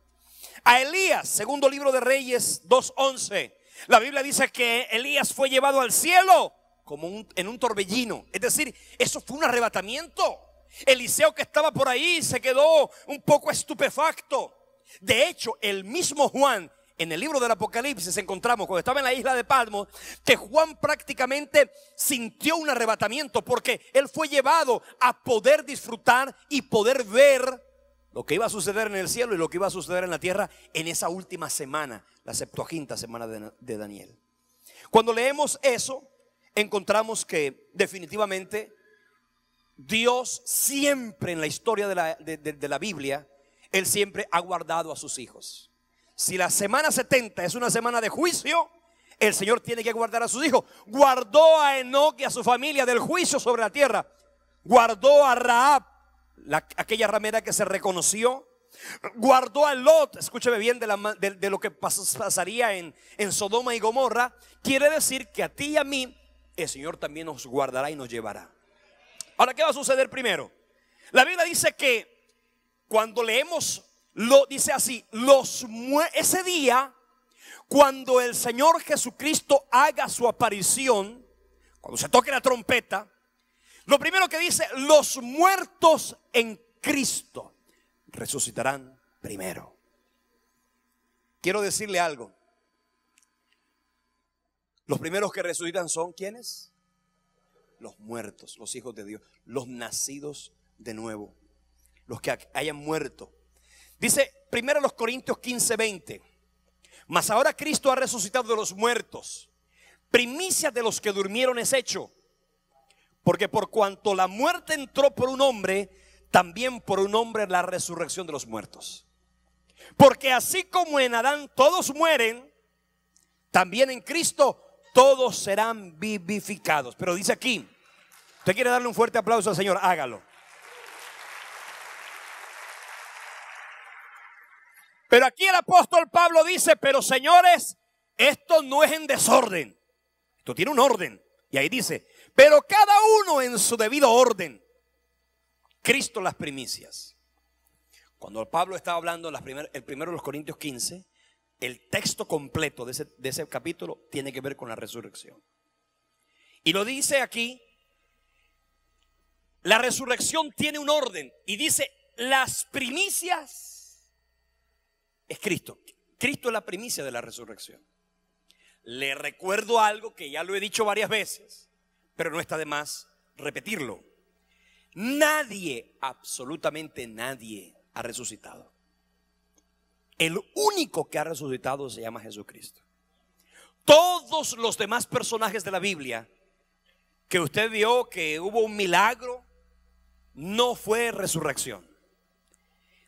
A Elías, segundo libro de Reyes 2:11, la Biblia dice que Elías fue llevado al cielo como en un torbellino. Es decir, eso fue un arrebatamiento. Eliseo, que estaba por ahí, se quedó un poco estupefacto. De hecho, el mismo Juan, en el libro del Apocalipsis encontramos, cuando estaba en la isla de Patmos, que Juan prácticamente sintió un arrebatamiento, porque él fue llevado a poder disfrutar y poder ver lo que iba a suceder en el cielo y lo que iba a suceder en la tierra en esa última semana, la 70ª semana de Daniel. Cuando leemos eso, encontramos que definitivamente Dios siempre en la historia de la Biblia, Él siempre ha guardado a sus hijos. Si la semana 70 es una semana de juicio, el Señor tiene que guardar a sus hijos. Guardó a Enoc y a su familia del juicio sobre la tierra. Guardó a Rahab, aquella ramera que se reconoció. Guardó a Lot, escúcheme bien, de lo que pasaría en Sodoma y Gomorra. Quiere decir que a ti y a mí el Señor también nos guardará y nos llevará. Ahora, ¿qué va a suceder primero? La Biblia dice que cuando leemos, dice así, ese día, cuando el Señor Jesucristo haga su aparición, cuando se toque la trompeta, lo primero que dice, los muertos en Cristo resucitarán primero. Quiero decirle algo. Los primeros que resucitan son ¿quiénes? Los muertos, los hijos de Dios, los nacidos de nuevo, los que hayan muerto. Dice 1 Corintios 15:20, mas ahora Cristo ha resucitado de los muertos, primicia de los que durmieron es hecho, porque por cuanto la muerte entró por un hombre, también por un hombre la resurrección de los muertos. Porque así como en Adán todos mueren, también en Cristo todos serán vivificados. Pero dice aquí, usted quiere darle un fuerte aplauso al Señor, hágalo. Pero aquí el apóstol Pablo dice, pero señores, esto no es en desorden, esto tiene un orden. Y ahí dice, pero cada uno en su debido orden. Cristo las primicias. Cuando Pablo estaba hablando el primero de los Corintios 15, el texto completo de ese capítulo tiene que ver con la resurrección. Y lo dice aquí, la resurrección tiene un orden. Y dice, las primicias es Cristo. Cristo es la primicia de la resurrección. Le recuerdo algo que ya lo he dicho varias veces, pero no está de más repetirlo. Nadie, absolutamente nadie ha resucitado. El único que ha resucitado se llama Jesucristo. Todos los demás personajes de la Biblia que usted vio que hubo un milagro, no fue resurrección.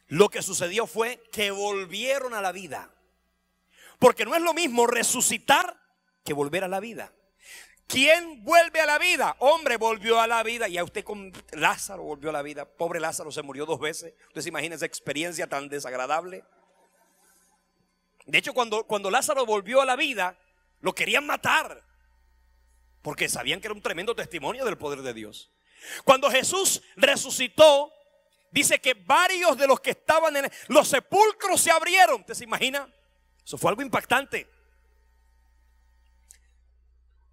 Lo que sucedió fue que volvieron a la vida. Porque no es lo mismo resucitar que volver a la vida. ¿Quién vuelve a la vida? Hombre, volvió a la vida. Y a usted con Lázaro volvió a la vida. Pobre Lázaro se murió 2 veces. ¿Usted se imagina esa experiencia tan desagradable? De hecho, cuando Lázaro volvió a la vida, lo querían matar, porque sabían que era un tremendo testimonio del poder de Dios. Cuando Jesús resucitó, dice que varios de los que estaban en los sepulcros se abrieron. ¿Usted se imagina? Eso fue algo impactante.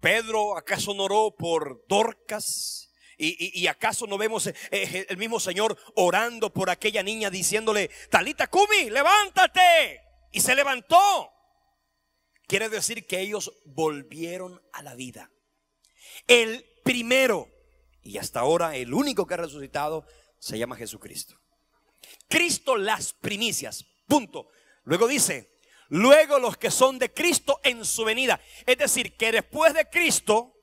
Pedro, ¿acaso no oró por Dorcas? ¿Y acaso no vemos el mismo Señor orando por aquella niña diciéndole, Talita Cumi, levántate? Y se levantó. Quiere decir que ellos volvieron a la vida. El primero y hasta ahora el único que ha resucitado se llama Jesucristo. Cristo las primicias, punto. Luego dice, luego los que son de Cristo en su venida. Es decir, que después de Cristo,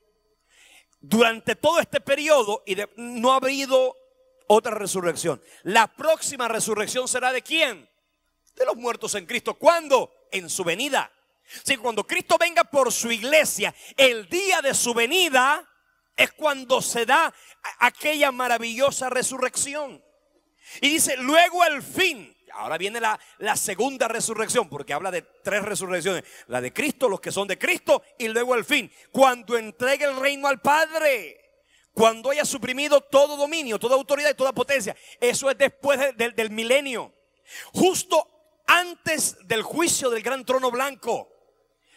durante todo este periodo no ha habido otra resurrección. La próxima resurrección será ¿de quién? De los muertos en Cristo. ¿Cuándo? En su venida. Si cuando Cristo venga por su iglesia, el día de su venida es cuando se da aquella maravillosa resurrección. Y dice, luego el fin. Ahora viene la segunda resurrección, porque habla de 3 resurrecciones. La de Cristo, los que son de Cristo, y luego el fin. Cuando entregue el reino al Padre. Cuando haya suprimido todo dominio, toda autoridad y toda potencia. Eso es después del milenio. Justo antes del juicio del gran trono blanco.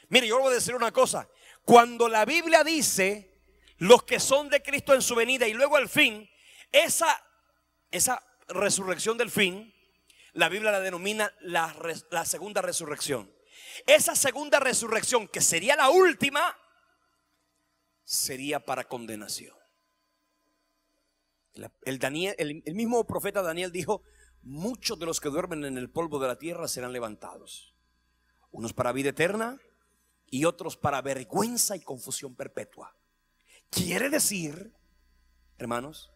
Mire, yo le voy a decir una cosa. Cuando la Biblia dice los que son de Cristo en su venida y luego el fin, esa resurrección del fin, la Biblia la denomina la segunda resurrección. Esa segunda resurrección, que sería la última, sería para condenación. El mismo profeta Daniel dijo, muchos de los que duermen en el polvo de la tierra serán levantados, unos para vida eterna y otros para vergüenza y confusión perpetua. Quiere decir, hermanos,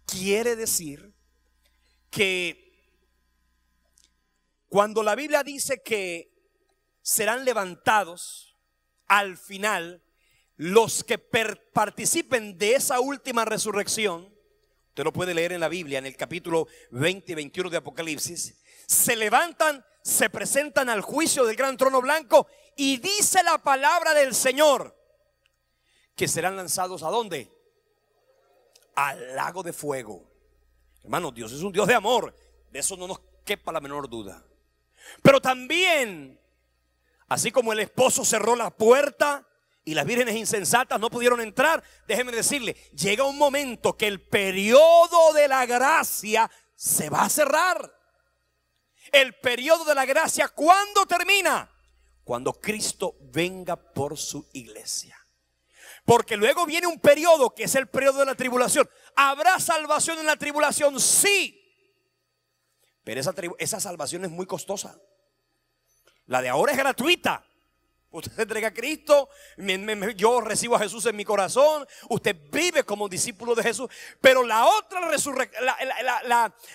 quiere decir que cuando la Biblia dice que serán levantados al final, los que participen de esa última resurrección, usted lo puede leer en la Biblia, en el capítulo 20 y 21 de Apocalipsis, se levantan, se presentan al juicio del gran trono blanco y dice la palabra del Señor que serán lanzados ¿a dónde? Al lago de fuego. Hermanos, Dios es un Dios de amor, de eso no nos quepa la menor duda. Pero también, así como el esposo cerró la puerta y las vírgenes insensatas no pudieron entrar, déjeme decirle, llega un momento que el periodo de la gracia se va a cerrar. El periodo de la gracia, ¿cuándo termina? Cuando Cristo venga por su iglesia. Porque luego viene un periodo que es el periodo de la tribulación. ¿Habrá salvación en la tribulación? Sí. Pero esa salvación es muy costosa. La de ahora es gratuita. Usted se entrega a Cristo, yo recibo a Jesús en mi corazón, usted vive como discípulo de Jesús. Pero la otra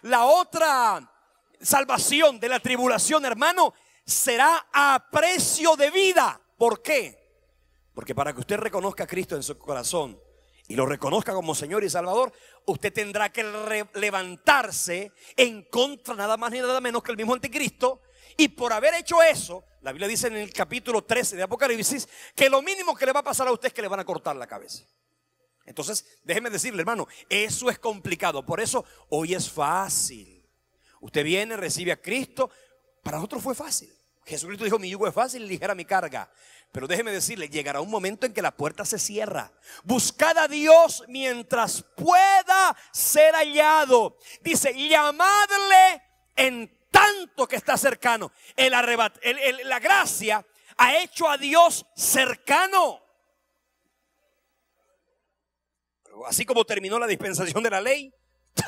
la otra salvación de la tribulación, hermano, será a precio de vida. ¿Por qué? Porque para que usted reconozca a Cristo en su corazón y lo reconozca como Señor y Salvador, usted tendrá que levantarse en contra nada más ni nada menos que el mismo anticristo. Y por haber hecho eso, la Biblia dice en el capítulo 13 de Apocalipsis que lo mínimo que le va a pasar a usted es que le van a cortar la cabeza. Entonces, déjeme decirle, hermano, eso es complicado. Por eso hoy es fácil. Usted viene, recibe a Cristo. Para nosotros fue fácil. Jesucristo dijo, mi yugo es fácil y ligera mi carga. Pero déjeme decirle, llegará un momento en que la puerta se cierra. Buscad a Dios mientras pueda ser hallado. Dice, llamadle en tanto que está cercano. La gracia ha hecho a Dios cercano. Pero así como terminó la dispensación de la ley,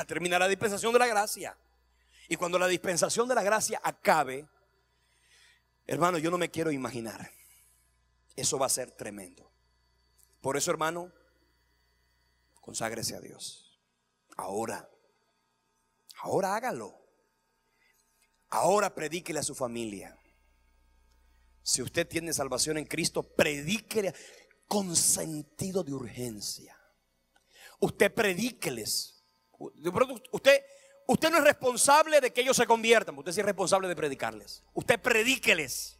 terminará la dispensación de la gracia. Y cuando la dispensación de la gracia acabe, hermano, yo no me quiero imaginar. Eso va a ser tremendo. Por eso, hermano, conságrese a Dios. Ahora hágalo. Ahora predíquele a su familia. Si usted tiene salvación en Cristo, predíquele con sentido de urgencia. Usted predíqueles. Usted no es responsable de que ellos se conviertan. Usted sí es responsable de predicarles. Usted predíqueles.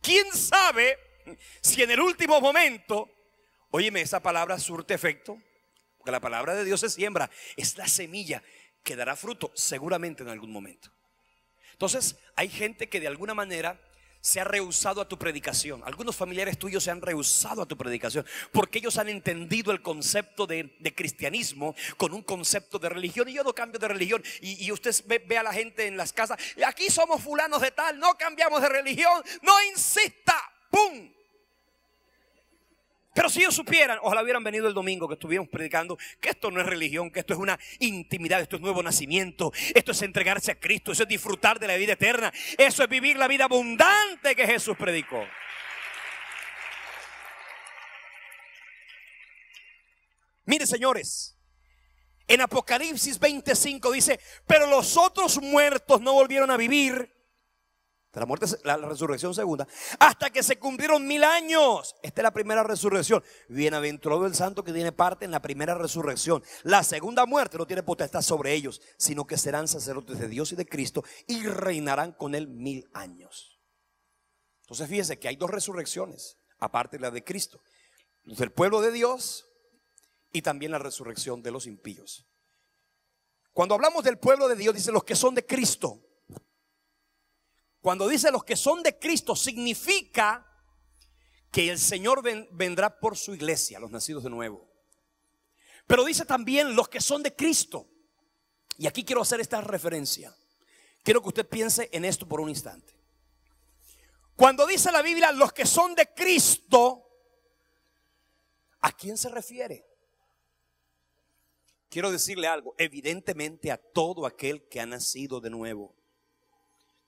¿Quién sabe si en el último momento, óyeme, esa palabra surte efecto? Porque la palabra de Dios se siembra. Es la semilla que dará fruto seguramente en algún momento. Entonces hay gente que de alguna manera se ha rehusado a tu predicación. Algunos familiares tuyos se han rehusado a tu predicación porque ellos han entendido el concepto de cristianismo con un concepto de religión. Y yo no cambio de religión. Y usted ve a la gente en las casas: aquí somos fulanos de tal, no cambiamos de religión, no insista, ¡pum! Pero si ellos supieran, ojalá hubieran venido el domingo que estuvimos predicando, que esto no es religión, que esto es una intimidad, esto es nuevo nacimiento, esto es entregarse a Cristo, eso es disfrutar de la vida eterna, eso es vivir la vida abundante que Jesús predicó. Mire, señores, en Apocalipsis 25 dice: pero los otros muertos no volvieron a vivir. La muerte, la resurrección segunda, hasta que se cumplieron 1000 años. Esta es la primera resurrección. Bienaventurado el santo que tiene parte en la primera resurrección. La segunda muerte no tiene potestad sobre ellos, sino que serán sacerdotes de Dios y de Cristo y reinarán con él 1000 años. Entonces fíjese que hay dos resurrecciones, aparte de la de Cristo: del pueblo de Dios y también la resurrección de los impíos. Cuando hablamos del pueblo de Dios, dice los que son de Cristo. Cuando dice los que son de Cristo, significa que el Señor vendrá por su iglesia, los nacidos de nuevo. Pero dice también los que son de Cristo. Y aquí quiero hacer esta referencia. Quiero que usted piense en esto por un instante. Cuando dice la Biblia los que son de Cristo, ¿a quién se refiere? Quiero decirle algo: evidentemente a todo aquel que ha nacido de nuevo,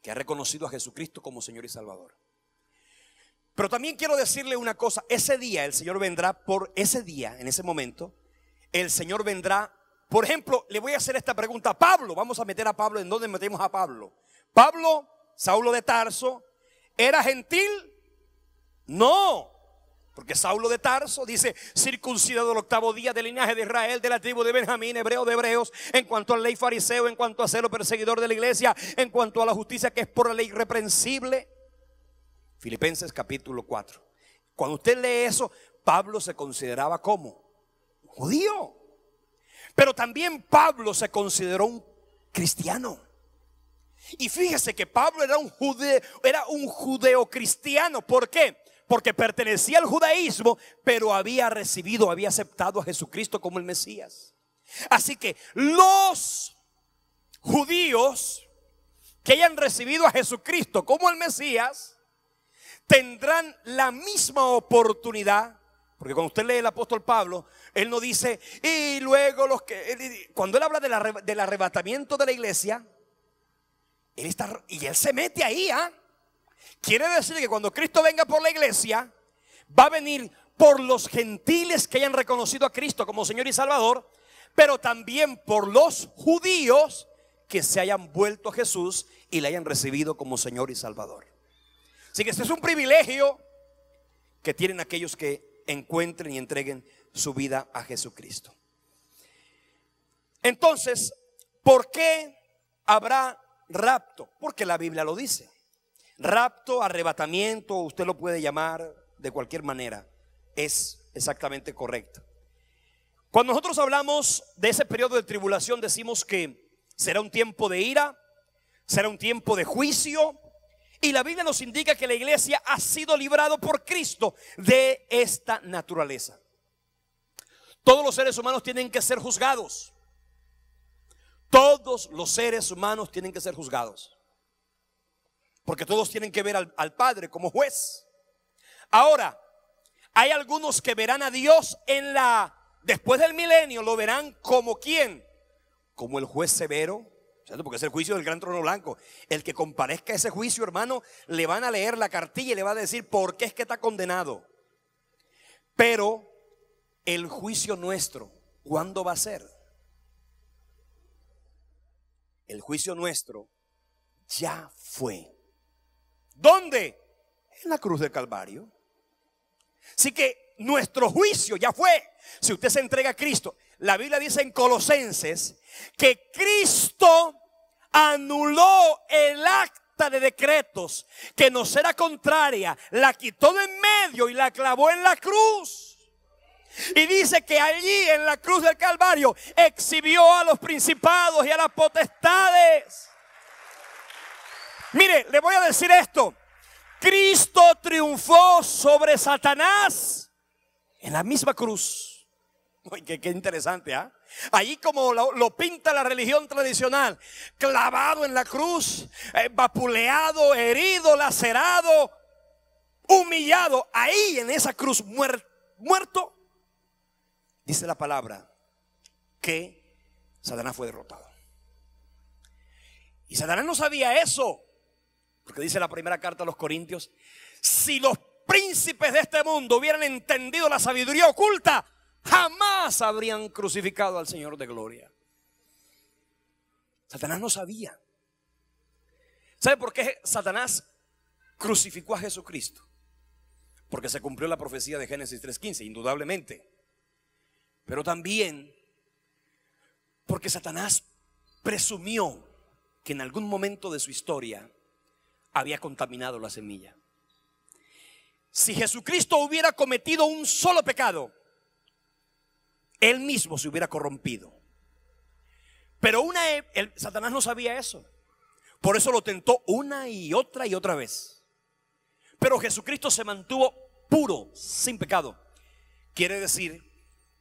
que ha reconocido a Jesucristo como Señor y Salvador. Pero también quiero decirle una cosa: ese día el Señor vendrá, por ese día, en ese momento, el Señor vendrá. Por ejemplo, le voy a hacer esta pregunta a Pablo. Vamos a meter a Pablo. ¿En dónde metemos a Pablo? Pablo, Saulo de Tarso, ¿era gentil? No. Porque Saulo de Tarso dice: circuncidado el 8º día, del linaje de Israel, de la tribu de Benjamín, hebreo de hebreos, en cuanto a la ley fariseo, en cuanto a celo perseguidor de la iglesia, en cuanto a la justicia que es por la ley irreprensible. Filipenses capítulo 4. Cuando usted lee eso, Pablo se consideraba como judío, pero también Pablo se consideró un cristiano. Y fíjese que Pablo era un judeo cristiano. ¿Por qué? Porque pertenecía al judaísmo, pero había aceptado a Jesucristo como el Mesías. Así que los judíos que hayan recibido a Jesucristo como el Mesías tendrán la misma oportunidad. Porque cuando usted lee el apóstol Pablo, él no dice: y luego cuando él habla del arrebatamiento de la iglesia, él se mete ahí, quiere decir que cuando Cristo venga por la iglesia, va a venir por los gentiles que hayan reconocido a Cristo como Señor y Salvador, pero también por los judíos que se hayan vuelto a Jesús y le hayan recibido como Señor y Salvador. Así que este es un privilegio que tienen aquellos que encuentren y entreguen su vida a Jesucristo. Entonces, ¿por qué habrá rapto? Porque la Biblia lo dice. Rapto, arrebatamiento, usted lo puede llamar de cualquier manera, es exactamente correcto. Cuando nosotros hablamos de ese periodo de tribulación, decimos que será un tiempo de ira, será un tiempo de juicio, y la Biblia nos indica que la iglesia ha sido librado por Cristo de esta naturaleza. Todos los seres humanos tienen que ser juzgados. Todos los seres humanos tienen que ser juzgados, porque todos tienen que ver al Padre como juez. Ahora, hay algunos que verán a Dios después del milenio, lo verán como ¿quién? Como el juez severo, ¿cierto? Porque es el juicio del gran trono blanco. El que comparezca a ese juicio, hermano, le van a leer la cartilla y le va a decir por qué es que está condenado. Pero el juicio nuestro, ¿cuándo va a ser? El juicio nuestro ya fue. ¿Dónde? En la cruz del Calvario. Así que nuestro juicio ya fue. Si usted se entrega a Cristo, la Biblia dice en Colosenses que Cristo anuló el acta de decretos que nos era contraria, la quitó de en medio y la clavó en la cruz. Y dice que allí en la cruz del Calvario exhibió a los principados y a las potestades. Mire, le voy a decir esto. Cristo triunfó sobre Satanás en la misma cruz. Oye, qué interesante, ¿ah? Allí como lo pinta la religión tradicional, clavado en la cruz, vapuleado, herido, lacerado, humillado, ahí en esa cruz muerto. Dice la palabra que Satanás fue derrotado. Y Satanás no sabía eso, porque dice la primera carta a los Corintios: si los príncipes de este mundo hubieran entendido la sabiduría oculta, jamás habrían crucificado al Señor de gloria. Satanás no sabía. ¿Sabe por qué Satanás crucificó a Jesucristo? Porque se cumplió la profecía de Génesis 3:15, indudablemente. Pero también porque Satanás presumió que en algún momento de su historia había contaminado la semilla. Si Jesucristo hubiera cometido un solo pecado, él mismo se hubiera corrompido. Pero Satanás no sabía eso. Por eso lo tentó una y otra vez. Pero Jesucristo se mantuvo puro, sin pecado. Quiere decir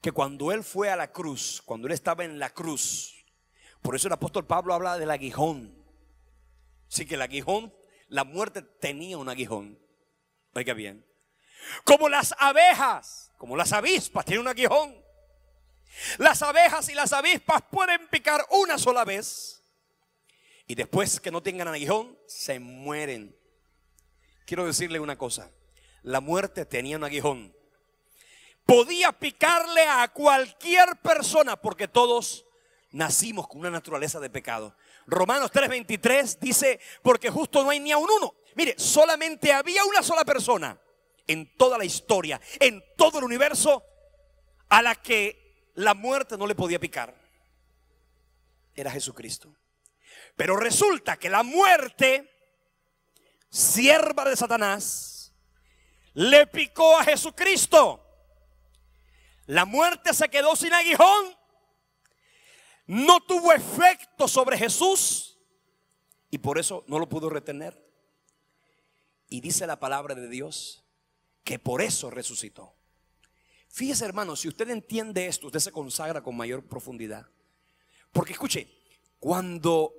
que cuando él fue a la cruz, cuando él estaba en la cruz, por eso el apóstol Pablo habla del aguijón. Así que el aguijón, la muerte tenía un aguijón. Oiga bien. Como las abejas, como las avispas tienen un aguijón. Las abejas y las avispas pueden picar una sola vez y después que no tengan aguijón se mueren. Quiero decirle una cosa: la muerte tenía un aguijón. Podía picarle a cualquier persona porque todos nacimos con una naturaleza de pecado. Romanos 3:23 dice: porque justo no hay ni a un uno. Mire, solamente había una sola persona en toda la historia, en todo el universo, a la que la muerte no le podía picar. Era Jesucristo. Pero resulta que la muerte, sierva de Satanás, le picó a Jesucristo. La muerte se quedó sin aguijón, no tuvo efecto sobre Jesús y por eso no lo pudo retener. Y dice la palabra de Dios que por eso resucitó. Fíjese, hermano, si usted entiende esto, usted se consagra con mayor profundidad. Porque escuche, cuando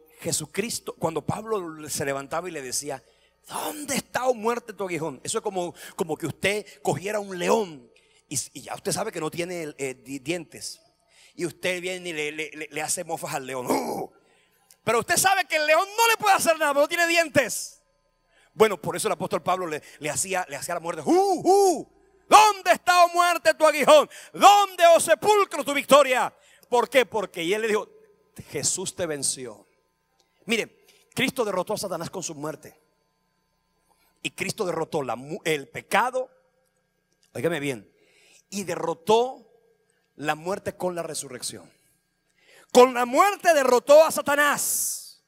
Pablo se levantaba y le decía: ¿dónde está, oh muerte, tu aguijón? Eso es como que usted cogiera un león y ya usted sabe que no tiene dientes. Y usted viene y le hace mofas al león. Pero usted sabe que el león no le puede hacer nada, no tiene dientes. Bueno, por eso el apóstol Pablo le hacía la muerte. ¿Dónde está, oh muerte, tu aguijón? ¿Dónde, oh sepulcro, tu victoria? ¿Por qué? Porque él le dijo: Jesús te venció. Mire, Cristo derrotó a Satanás con su muerte. Y Cristo derrotó el pecado, óigame bien, y derrotó la muerte con la resurrección. Con la muerte derrotó a Satanás.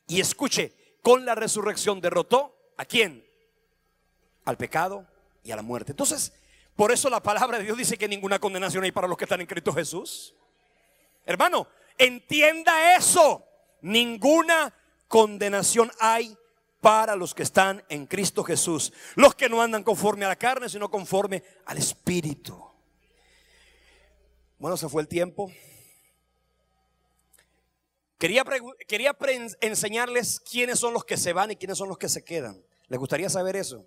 Y escuche, con la resurrección derrotó ¿a quién? Al pecado y a la muerte. Entonces, por eso la palabra de Dios dice que ninguna condenación hay para los que están en Cristo Jesús. Hermano, entienda eso. Ninguna condenación hay para los que están en Cristo Jesús. Los que no andan conforme a la carne, sino conforme al Espíritu. Bueno, se fue el tiempo. Quería enseñarles quiénes son los que se van y quiénes son los que se quedan. ¿Les gustaría saber eso?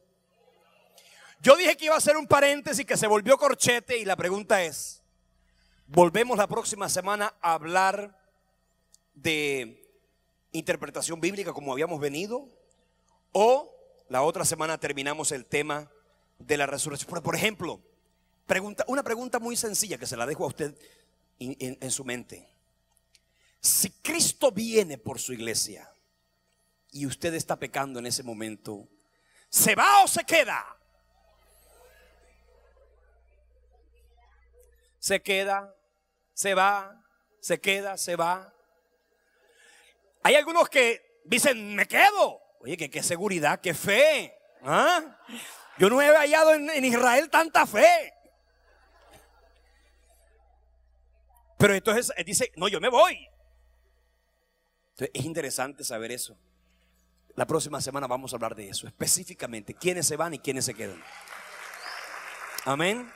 Yo dije que iba a hacer un paréntesis que se volvió corchete y la pregunta es: ¿volvemos la próxima semana a hablar de interpretación bíblica como habíamos venido? ¿O la otra semana terminamos el tema de la resurrección? Por ejemplo, una pregunta muy sencilla que se la dejo a usted en su mente. Si Cristo viene por su iglesia y usted está pecando en ese momento, ¿Se va o se queda? Se queda, se va, se queda, se va. Hay algunos que dicen, me quedo. Oye, qué seguridad, qué fe. ¿Ah? Yo no he hallado en Israel tanta fe. Pero entonces dice, no, yo me voy. Entonces, es interesante saber eso. La próxima semana vamos a hablar de eso específicamente, quiénes se van y quiénes se quedan. Amén.